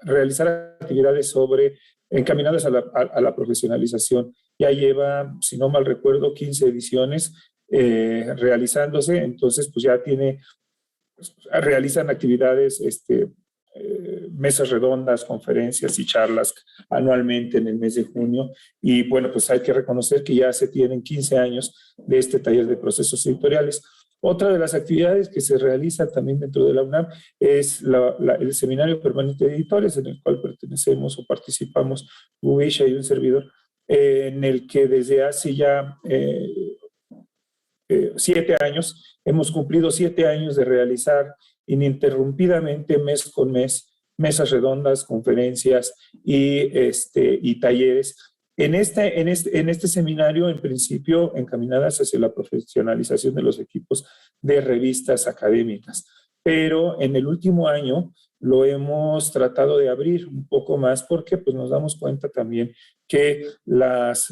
realizar actividades encaminadas a la profesionalización. Ya lleva, si no mal recuerdo, 15 ediciones realizándose. Entonces pues ya realizan actividades, mesas redondas, conferencias y charlas anualmente en el mes de junio. Y bueno, pues hay que reconocer que ya se tienen 15 años de este taller de procesos editoriales. Otra de las actividades que se realiza también dentro de la UNAM es el Seminario Permanente de Editores, en el cual pertenecemos o participamos Gubisha y un servidor. en el que desde hace ya 7 años, hemos cumplido 7 años de realizar ininterrumpidamente, mes con mes, mesas redondas, conferencias y talleres. En este seminario, en principio, encaminadas hacia la profesionalización de los equipos de revistas académicas. Pero en el último año lo hemos tratado de abrir un poco más porque pues, nos damos cuenta también que las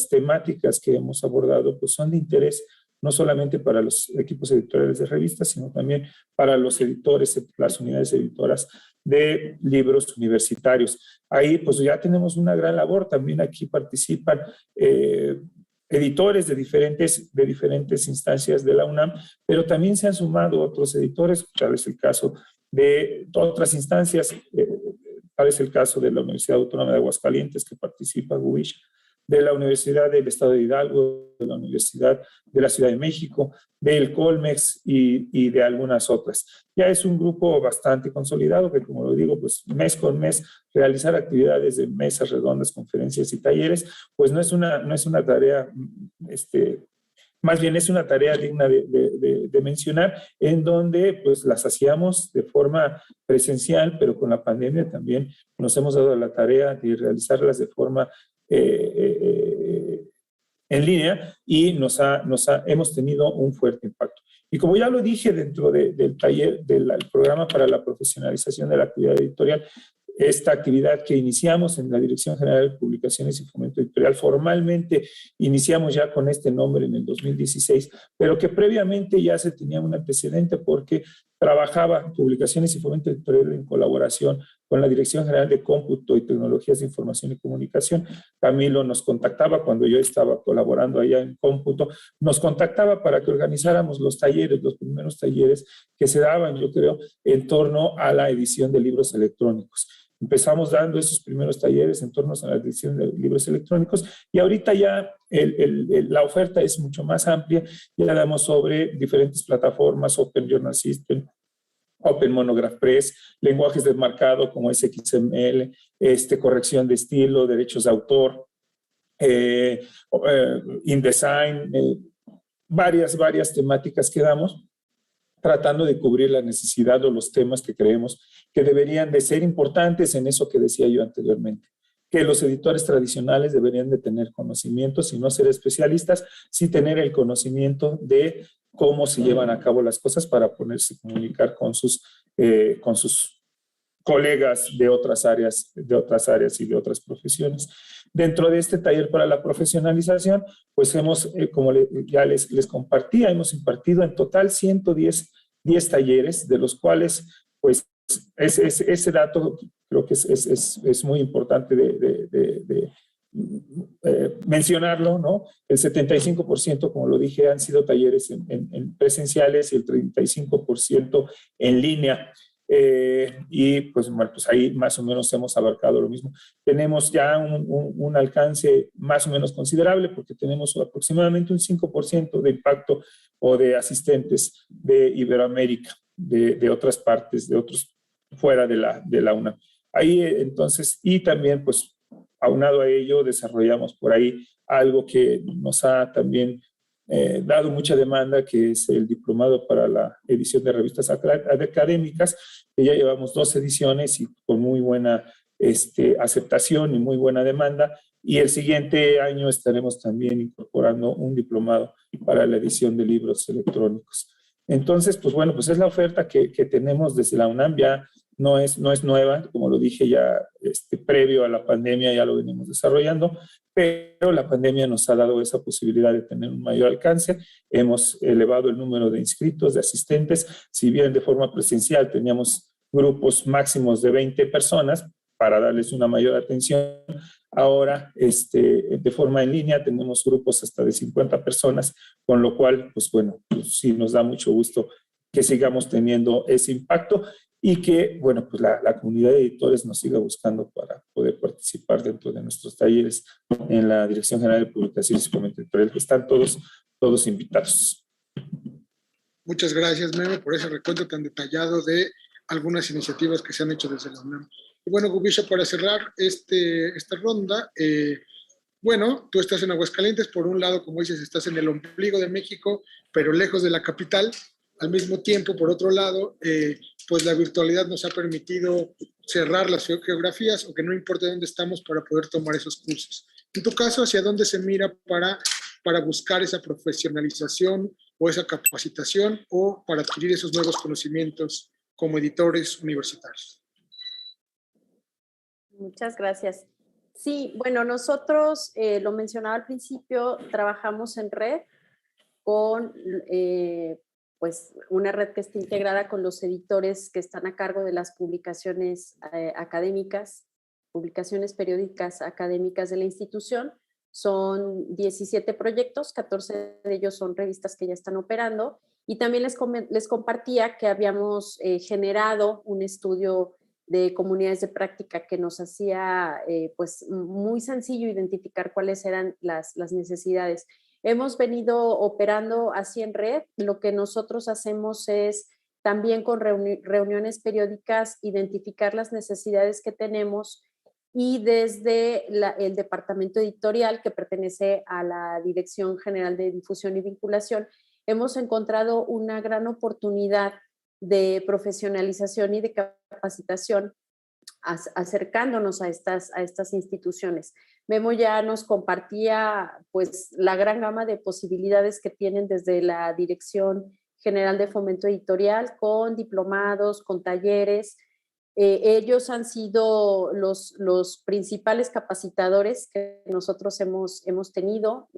temáticas que hemos abordado pues, son de interés no solamente para los equipos editoriales de revistas, sino también para los editores, las unidades editoras de libros universitarios. Ahí pues ya tenemos una gran labor, también aquí participan editores de diferentes instancias de la UNAM, pero también se han sumado otros editores, tal es el caso de otras instancias, tal es el caso de la Universidad Autónoma de Aguascalientes, que participa Gubish, de la Universidad del Estado de Hidalgo, de la Universidad de la Ciudad de México, del Colmex y de algunas otras. Ya es un grupo bastante consolidado que, como lo digo, pues mes con mes realizar actividades de mesas redondas, conferencias y talleres, pues no es una tarea, más bien es una tarea digna de mencionar, en donde pues las hacíamos de forma presencial, pero con la pandemia también nos hemos dado la tarea de realizarlas de forma en línea y hemos tenido un fuerte impacto. Y como ya lo dije dentro del taller, del programa para la profesionalización de la actividad editorial, esta actividad que iniciamos en la Dirección General de Publicaciones y Fomento Editorial, formalmente iniciamos ya con este nombre en el 2016, pero que previamente ya se tenía un antecedente porque trabajaba Publicaciones y Fomento Editorial en colaboración con la Dirección General de Cómputo y Tecnologías de Información y Comunicación. Camilo nos contactaba cuando yo estaba colaborando allá en Cómputo, nos contactaba para que organizáramos los talleres, los primeros talleres que se daban, yo creo, en torno a la edición de libros electrónicos. Empezamos dando esos primeros talleres en torno a la edición de libros electrónicos y ahorita ya la oferta es mucho más amplia. Ya damos sobre diferentes plataformas, Open Journal System, Open Monograph Press, lenguajes de marcado como XML, corrección de estilo, derechos de autor, InDesign, varias temáticas que damos, tratando de cubrir la necesidad o los temas que creemos que deberían de ser importantes en eso que decía yo anteriormente, que los editores tradicionales deberían de tener conocimientos y no ser especialistas, sí tener el conocimiento de cómo se llevan a cabo las cosas para ponerse a comunicar con sus colegas de otras áreas y de otras profesiones. Dentro de este taller para la profesionalización, pues como ya les compartía, hemos impartido en total 110 talleres, de los cuales, pues, ese dato creo que es muy importante de mencionarlo, ¿no? El 75%, como lo dije, han sido talleres en presenciales y el 35% en línea. Y pues, bueno, pues ahí más o menos hemos abarcado lo mismo. Tenemos ya un alcance más o menos considerable porque tenemos aproximadamente un 5% de impacto o de asistentes de Iberoamérica, de otras partes, de otros fuera de la UNAM. Ahí entonces, y también pues aunado a ello desarrollamos por ahí algo que nos ha también dado mucha demanda, que es el diplomado para la edición de revistas académicas, que ya llevamos 2 ediciones y con muy buena aceptación y muy buena demanda, y el siguiente año estaremos también incorporando un diplomado para la edición de libros electrónicos. Entonces, pues bueno, pues es la oferta que tenemos desde la UNAM, ya no es nueva, como lo dije ya previo a la pandemia ya lo venimos desarrollando, pero la pandemia nos ha dado esa posibilidad de tener un mayor alcance. Hemos elevado el número de inscritos, de asistentes. Si bien de forma presencial teníamos grupos máximos de 20 personas para darles una mayor atención, ahora de forma en línea tenemos grupos hasta de 50 personas, con lo cual, pues bueno, pues sí nos da mucho gusto que sigamos teniendo ese impacto y que, bueno, pues la comunidad de editores nos siga buscando para poder participar dentro de nuestros talleres en la Dirección General de Publicaciones y Fomento Editorial, que están todos invitados. Muchas gracias, Memo, por ese recuento tan detallado de algunas iniciativas que se han hecho desde la UNAM. Y bueno, Gubisha, para cerrar esta ronda, bueno, tú estás en Aguascalientes, por un lado, como dices, estás en el ombligo de México, pero lejos de la capital. Al mismo tiempo, por otro lado, pues la virtualidad nos ha permitido cerrar las geografías o que no importe dónde estamos para poder tomar esos cursos. En tu caso, ¿hacia dónde se mira para buscar esa profesionalización o esa capacitación o para adquirir esos nuevos conocimientos como editores universitarios? Muchas gracias. Sí, bueno, nosotros, lo mencionaba al principio, trabajamos en red con pues una red que está integrada con los editores que están a cargo de las publicaciones académicas, publicaciones periódicas académicas de la institución. Son 17 proyectos, 14 de ellos son revistas que ya están operando. Y también les compartía que habíamos generado un estudio de comunidades de práctica que nos hacía pues muy sencillo identificar cuáles eran las necesidades. Hemos venido operando así en red. Lo que nosotros hacemos es también con reuniones periódicas identificar las necesidades que tenemos y desde el departamento editorial que pertenece a la Dirección General de Difusión y Vinculación, hemos encontrado una gran oportunidad de profesionalización y de capacitación acercándonos a estas instituciones. Memo ya nos compartía pues la gran gama de posibilidades que tienen desde la Dirección General de Fomento Editorial, con diplomados, con talleres. Ellos han sido los principales capacitadores que nosotros hemos tenido.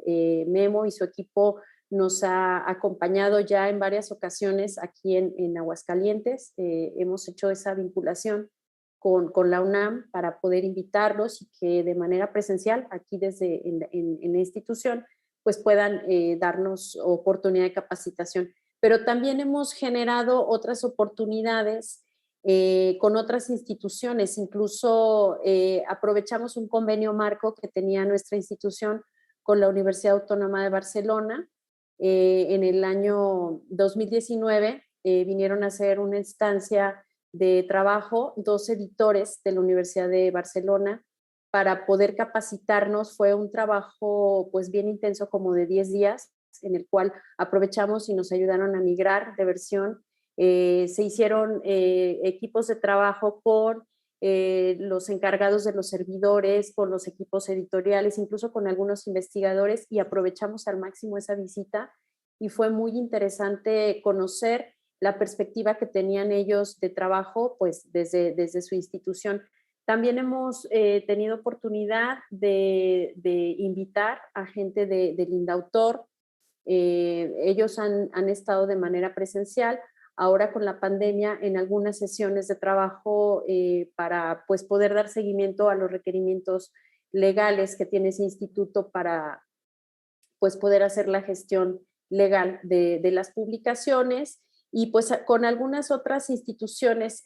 Memo y su equipo nos ha acompañado ya en varias ocasiones aquí en Aguascalientes. Hemos hecho esa vinculación con la UNAM para poder invitarlos y que de manera presencial, aquí desde en la institución, pues puedan darnos oportunidad de capacitación. Pero también hemos generado otras oportunidades con otras instituciones. Incluso aprovechamos un convenio marco que tenía nuestra institución con la Universidad Autónoma de Barcelona. En el año 2019 vinieron a hacer una instancia de trabajo 2 editores de la Universidad de Barcelona para poder capacitarnos. Fue un trabajo pues bien intenso, como de 10 días, en el cual aprovechamos y nos ayudaron a migrar de versión. Se hicieron equipos de trabajo con los encargados de los servidores, con los equipos editoriales, incluso con algunos investigadores, y aprovechamos al máximo esa visita y fue muy interesante conocer la perspectiva que tenían ellos de trabajo pues desde su institución. También hemos tenido oportunidad de invitar a gente del Indautor. Ellos han estado de manera presencial. Ahora con la pandemia en algunas sesiones de trabajo para pues poder dar seguimiento a los requerimientos legales que tiene ese instituto para pues poder hacer la gestión legal de las publicaciones. Y pues con algunas otras instituciones,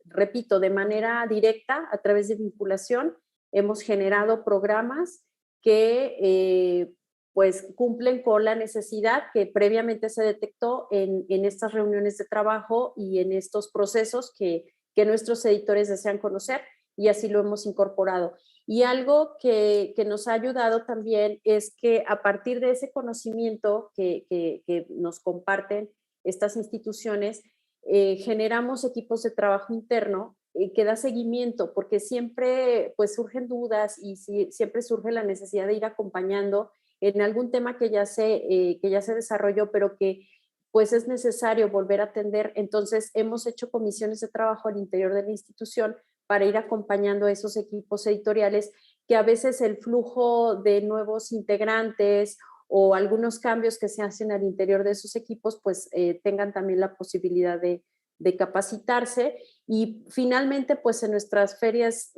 repito, de manera directa, a través de vinculación, hemos generado programas que pues cumplen con la necesidad que previamente se detectó en estas reuniones de trabajo y en estos procesos que nuestros editores desean conocer, y así lo hemos incorporado. Y algo que nos ha ayudado también es que a partir de ese conocimiento que nos comparten estas instituciones, generamos equipos de trabajo interno que da seguimiento, porque siempre pues surgen dudas y siempre surge la necesidad de ir acompañando en algún tema que ya se desarrolló, pero que pues es necesario volver a atender. Entonces hemos hecho comisiones de trabajo al interior de la institución para ir acompañando a esos equipos editoriales, que a veces el flujo de nuevos integrantes o algunos cambios que se hacen al interior de esos equipos, pues tengan también la posibilidad de capacitarse. Y finalmente, pues en nuestras ferias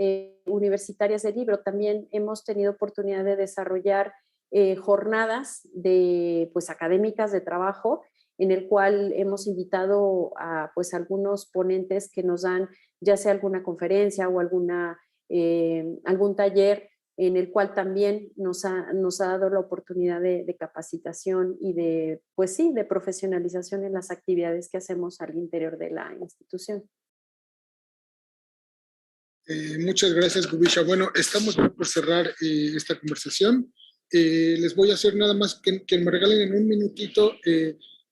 universitarias de libro también hemos tenido oportunidad de desarrollar jornadas pues académicas de trabajo, en el cual hemos invitado a pues algunos ponentes que nos dan ya sea alguna conferencia o algún taller, en el cual también nos ha dado la oportunidad de capacitación y pues sí, de profesionalización en las actividades que hacemos al interior de la institución. Muchas gracias, Gubisha. Bueno, estamos por cerrar esta conversación. Les voy a hacer nada más que me regalen en un minutito,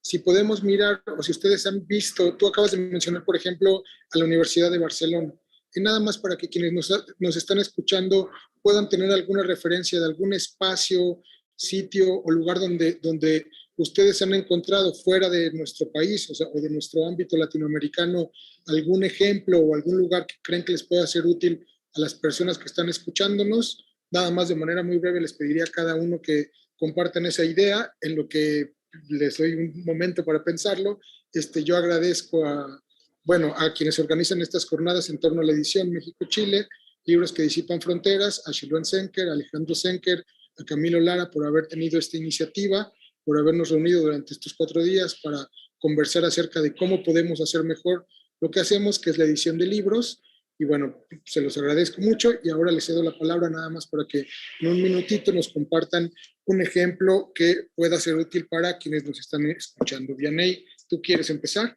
si podemos mirar, o si ustedes han visto, tú acabas de mencionar, por ejemplo, a la Universidad de Barcelona, y nada más para que quienes nos están escuchando puedan tener alguna referencia de algún espacio, sitio o lugar donde ustedes han encontrado fuera de nuestro país, o sea, o de nuestro ámbito latinoamericano, algún ejemplo o algún lugar que creen que les pueda ser útil a las personas que están escuchándonos. Nada más de manera muy breve les pediría a cada uno que compartan esa idea, en lo que les doy un momento para pensarlo. Yo agradezco a quienes organizan estas jornadas en torno a la edición México-Chile, Libros que Disipan Fronteras, a Shilwan Senker, a Alejandro Senker, a Camilo Lara por haber tenido esta iniciativa, por habernos reunido durante estos 4 días para conversar acerca de cómo podemos hacer mejor lo que hacemos, que es la edición de libros. Y bueno, se los agradezco mucho y ahora les cedo la palabra nada más para que en un minutito nos compartan un ejemplo que pueda ser útil para quienes nos están escuchando. Vianey, ¿tú quieres empezar?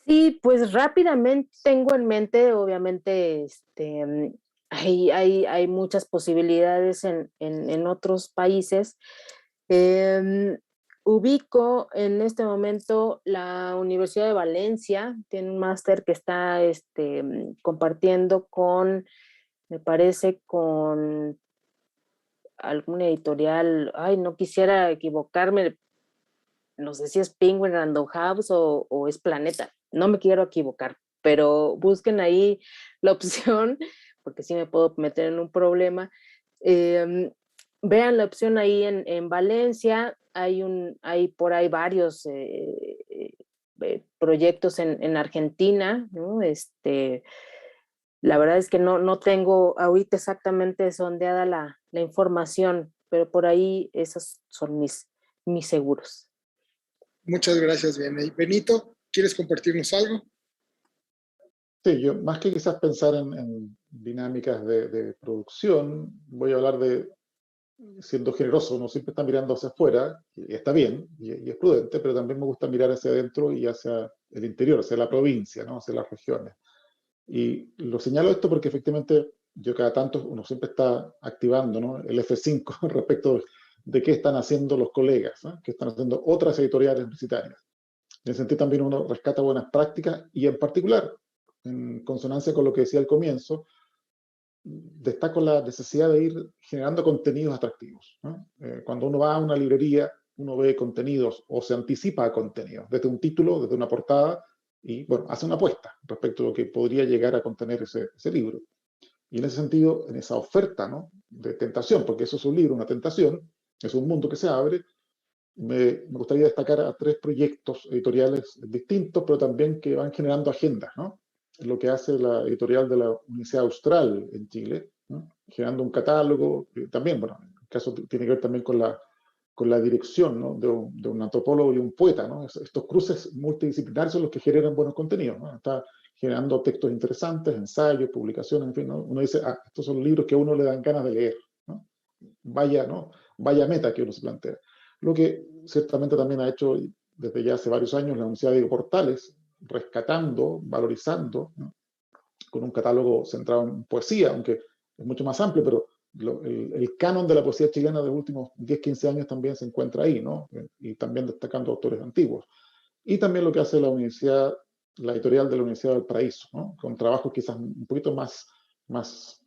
Sí, pues rápidamente tengo en mente, obviamente, hay muchas posibilidades en otros países. Ubico en este momento la Universidad de Valencia, tiene un máster que está compartiendo con, me parece, con alguna editorial, no quisiera equivocarme, no sé si es Penguin Random House o es Planeta, no me quiero equivocar, pero busquen ahí la opción, porque sí me puedo meter en un problema. Vean la opción ahí en Valencia, hay por ahí varios proyectos en Argentina, ¿no? La verdad es que no tengo ahorita exactamente sondeada la información, pero por ahí esos son mis seguros. Muchas gracias, Vianey. Benito, ¿quieres compartirnos algo? Sí, yo más que quizás pensar en dinámicas de producción, voy a hablar de, siendo generoso, uno siempre está mirando hacia afuera, y está bien, y es prudente, pero también me gusta mirar hacia adentro y hacia el interior, hacia la provincia, ¿no? Hacia las regiones. Y lo señalo esto porque efectivamente yo cada tanto, uno siempre está activando, ¿no? El F5 respecto de qué están haciendo los colegas, ¿no? Qué están haciendo otras editoriales universitarias. En ese sentido también uno rescata buenas prácticas y en particular, en consonancia con lo que decía al comienzo, destaco la necesidad de ir generando contenidos atractivos, ¿no? Cuando uno va a una librería, uno ve contenidos o se anticipa a contenidos, desde un título, desde una portada, y bueno, hace una apuesta respecto a lo que podría llegar a contener ese libro. Y en ese sentido, en esa oferta, ¿no? De tentación, porque eso es un libro, una tentación, es un mundo que se abre, me gustaría destacar a 3 proyectos editoriales distintos, pero también que van generando agendas, ¿no? Lo que hace la editorial de la Universidad Austral en Chile, ¿no? Generando un catálogo, también, bueno, el caso tiene que ver también con la dirección, ¿no? de un antropólogo y un poeta, ¿no? Estos cruces multidisciplinarios son los que generan buenos contenidos, ¿no? Está generando textos interesantes, ensayos, publicaciones, en fin, ¿no? Uno dice, estos son libros que a uno le dan ganas de leer, ¿no? ¿no? Vaya meta que uno se plantea. Lo que ciertamente también ha hecho desde ya hace varios años la Universidad de Portales, rescatando, valorizando, ¿no? Con un catálogo centrado en poesía, aunque es mucho más amplio, pero el canon de la poesía chilena de los últimos 10, 15 años también se encuentra ahí, ¿no? Y también destacando autores antiguos. Y también lo que hace la editorial de la Universidad del Paraíso, ¿no? Con trabajos quizás un poquito más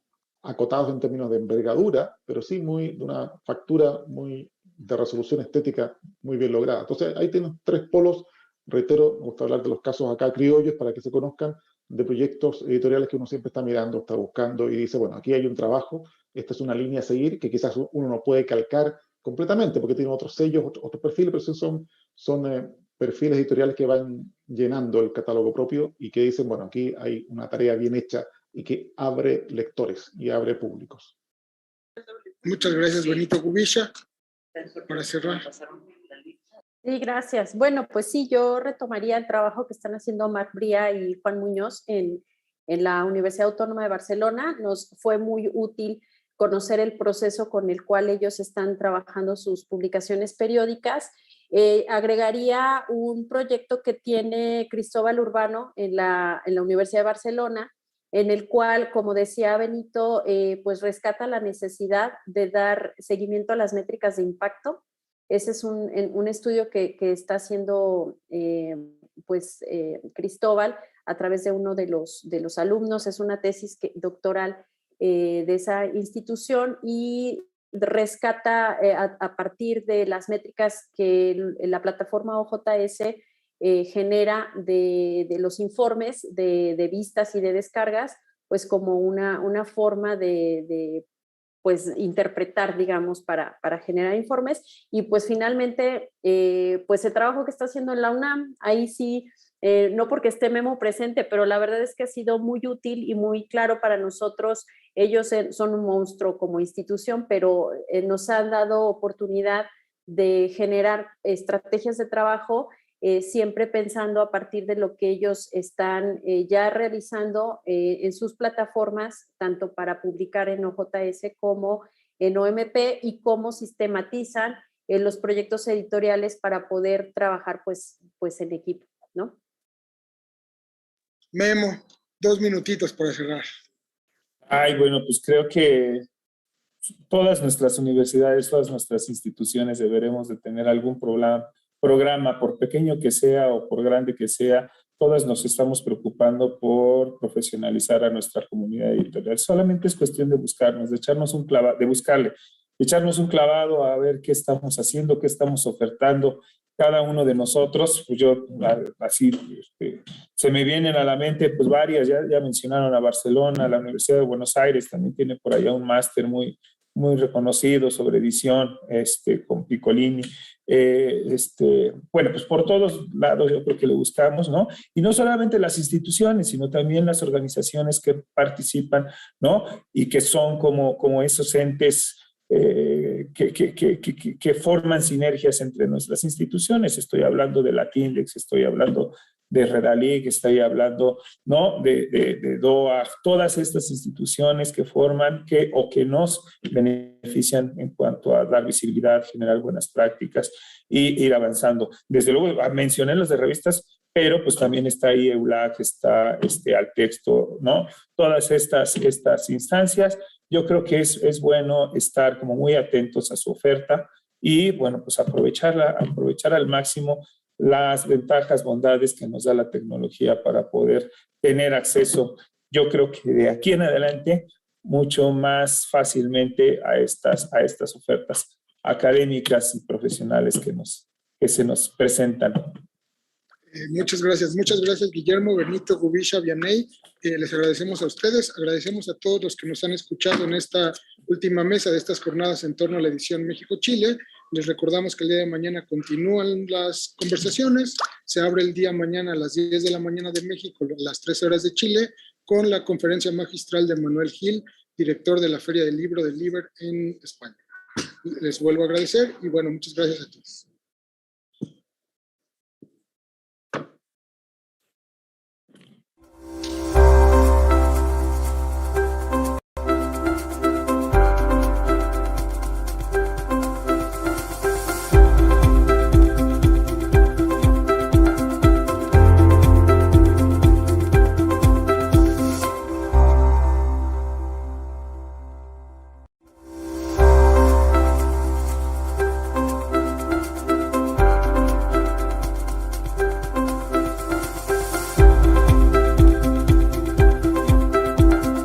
acotados en términos de envergadura, pero sí de una factura muy de resolución estética muy bien lograda. Entonces ahí tienes 3 polos, reitero, me gusta hablar de los casos acá criollos para que se conozcan, de proyectos editoriales que uno siempre está mirando, está buscando y dice, bueno, aquí hay un trabajo, esta es una línea a seguir que quizás uno no puede calcar completamente porque tiene otros sellos, otros perfiles, pero sí son perfiles editoriales que van llenando el catálogo propio y que dicen, bueno, aquí hay una tarea bien hecha y que abre lectores y abre públicos. Muchas gracias, Benito. Gubisha, para cerrar. Sí, gracias. Bueno, pues sí, yo retomaría el trabajo que están haciendo Marc Bria y Juan Muñoz en la Universidad Autónoma de Barcelona. Nos fue muy útil conocer el proceso con el cual ellos están trabajando sus publicaciones periódicas Agregaría un proyecto que tiene Cristóbal Urbano en la Universidad de Barcelona, en el cual, como decía Benito, pues rescata la necesidad de dar seguimiento a las métricas de impacto. Ese es un estudio que está haciendo Cristóbal a través de uno de los alumnos. Es una tesis doctoral de esa institución y rescata a partir de las métricas que la plataforma OJS genera de los informes de vistas y de descargas, pues como una forma de pues interpretar, digamos, para generar informes. Y pues finalmente, pues el trabajo que está haciendo en la UNAM, ahí sí, no porque esté Memo presente, pero la verdad es que ha sido muy útil y muy claro para nosotros. Ellos son un monstruo como institución, pero nos han dado oportunidad de generar estrategias de trabajo, siempre pensando a partir de lo que ellos están ya realizando en sus plataformas, tanto para publicar en OJS como en OMP, y cómo sistematizan los proyectos editoriales para poder trabajar pues en equipo, ¿no? Memo, 2 minutitos para cerrar. Ay, bueno, pues creo que todas nuestras universidades, todas nuestras instituciones deberemos de tener algún programa, por pequeño que sea o por grande que sea. Todas nos estamos preocupando por profesionalizar a nuestra comunidad editorial. Solamente es cuestión de buscarnos, de echarnos un clavado, de buscarle, de echarnos un clavado a ver qué estamos haciendo, qué estamos ofertando. Cada uno de nosotros, pues yo así se me vienen a la mente pues varias, ya mencionaron a Barcelona, la Universidad de Buenos Aires también tiene por allá un máster muy reconocido sobre edición, con Piccolini. Bueno, pues por todos lados yo creo que lo buscamos, ¿no? Y no solamente las instituciones, sino también las organizaciones que participan, ¿no? Y que son como esos entes que forman sinergias entre nuestras instituciones. Estoy hablando de Latindex, estoy hablando de Redalig, estoy hablando, ¿no? de DOA, todas estas instituciones que forman o que nos benefician en cuanto a dar visibilidad, generar buenas prácticas y ir avanzando. Desde luego, mencioné las de revistas, pero pues también está ahí EULAC, está Altexto, ¿no? Todas estas instancias. Yo creo que es bueno estar como muy atentos a su oferta y, bueno, pues aprovechar al máximo las ventajas, bondades que nos da la tecnología para poder tener acceso, yo creo que de aquí en adelante, mucho más fácilmente a estas ofertas académicas y profesionales que se nos presentan. Muchas gracias, Guillermo, Benito, Gubisha, Vianey. Les agradecemos a ustedes, agradecemos a todos los que nos han escuchado en esta última mesa de estas jornadas en torno a la edición México-Chile. Les recordamos que el día de mañana continúan las conversaciones, se abre el día mañana a las 10 de la mañana de México, a las 13 horas de Chile, con la conferencia magistral de Manuel Gil, director de la Feria del Libro del Liber en España. Les vuelvo a agradecer y bueno, muchas gracias a todos.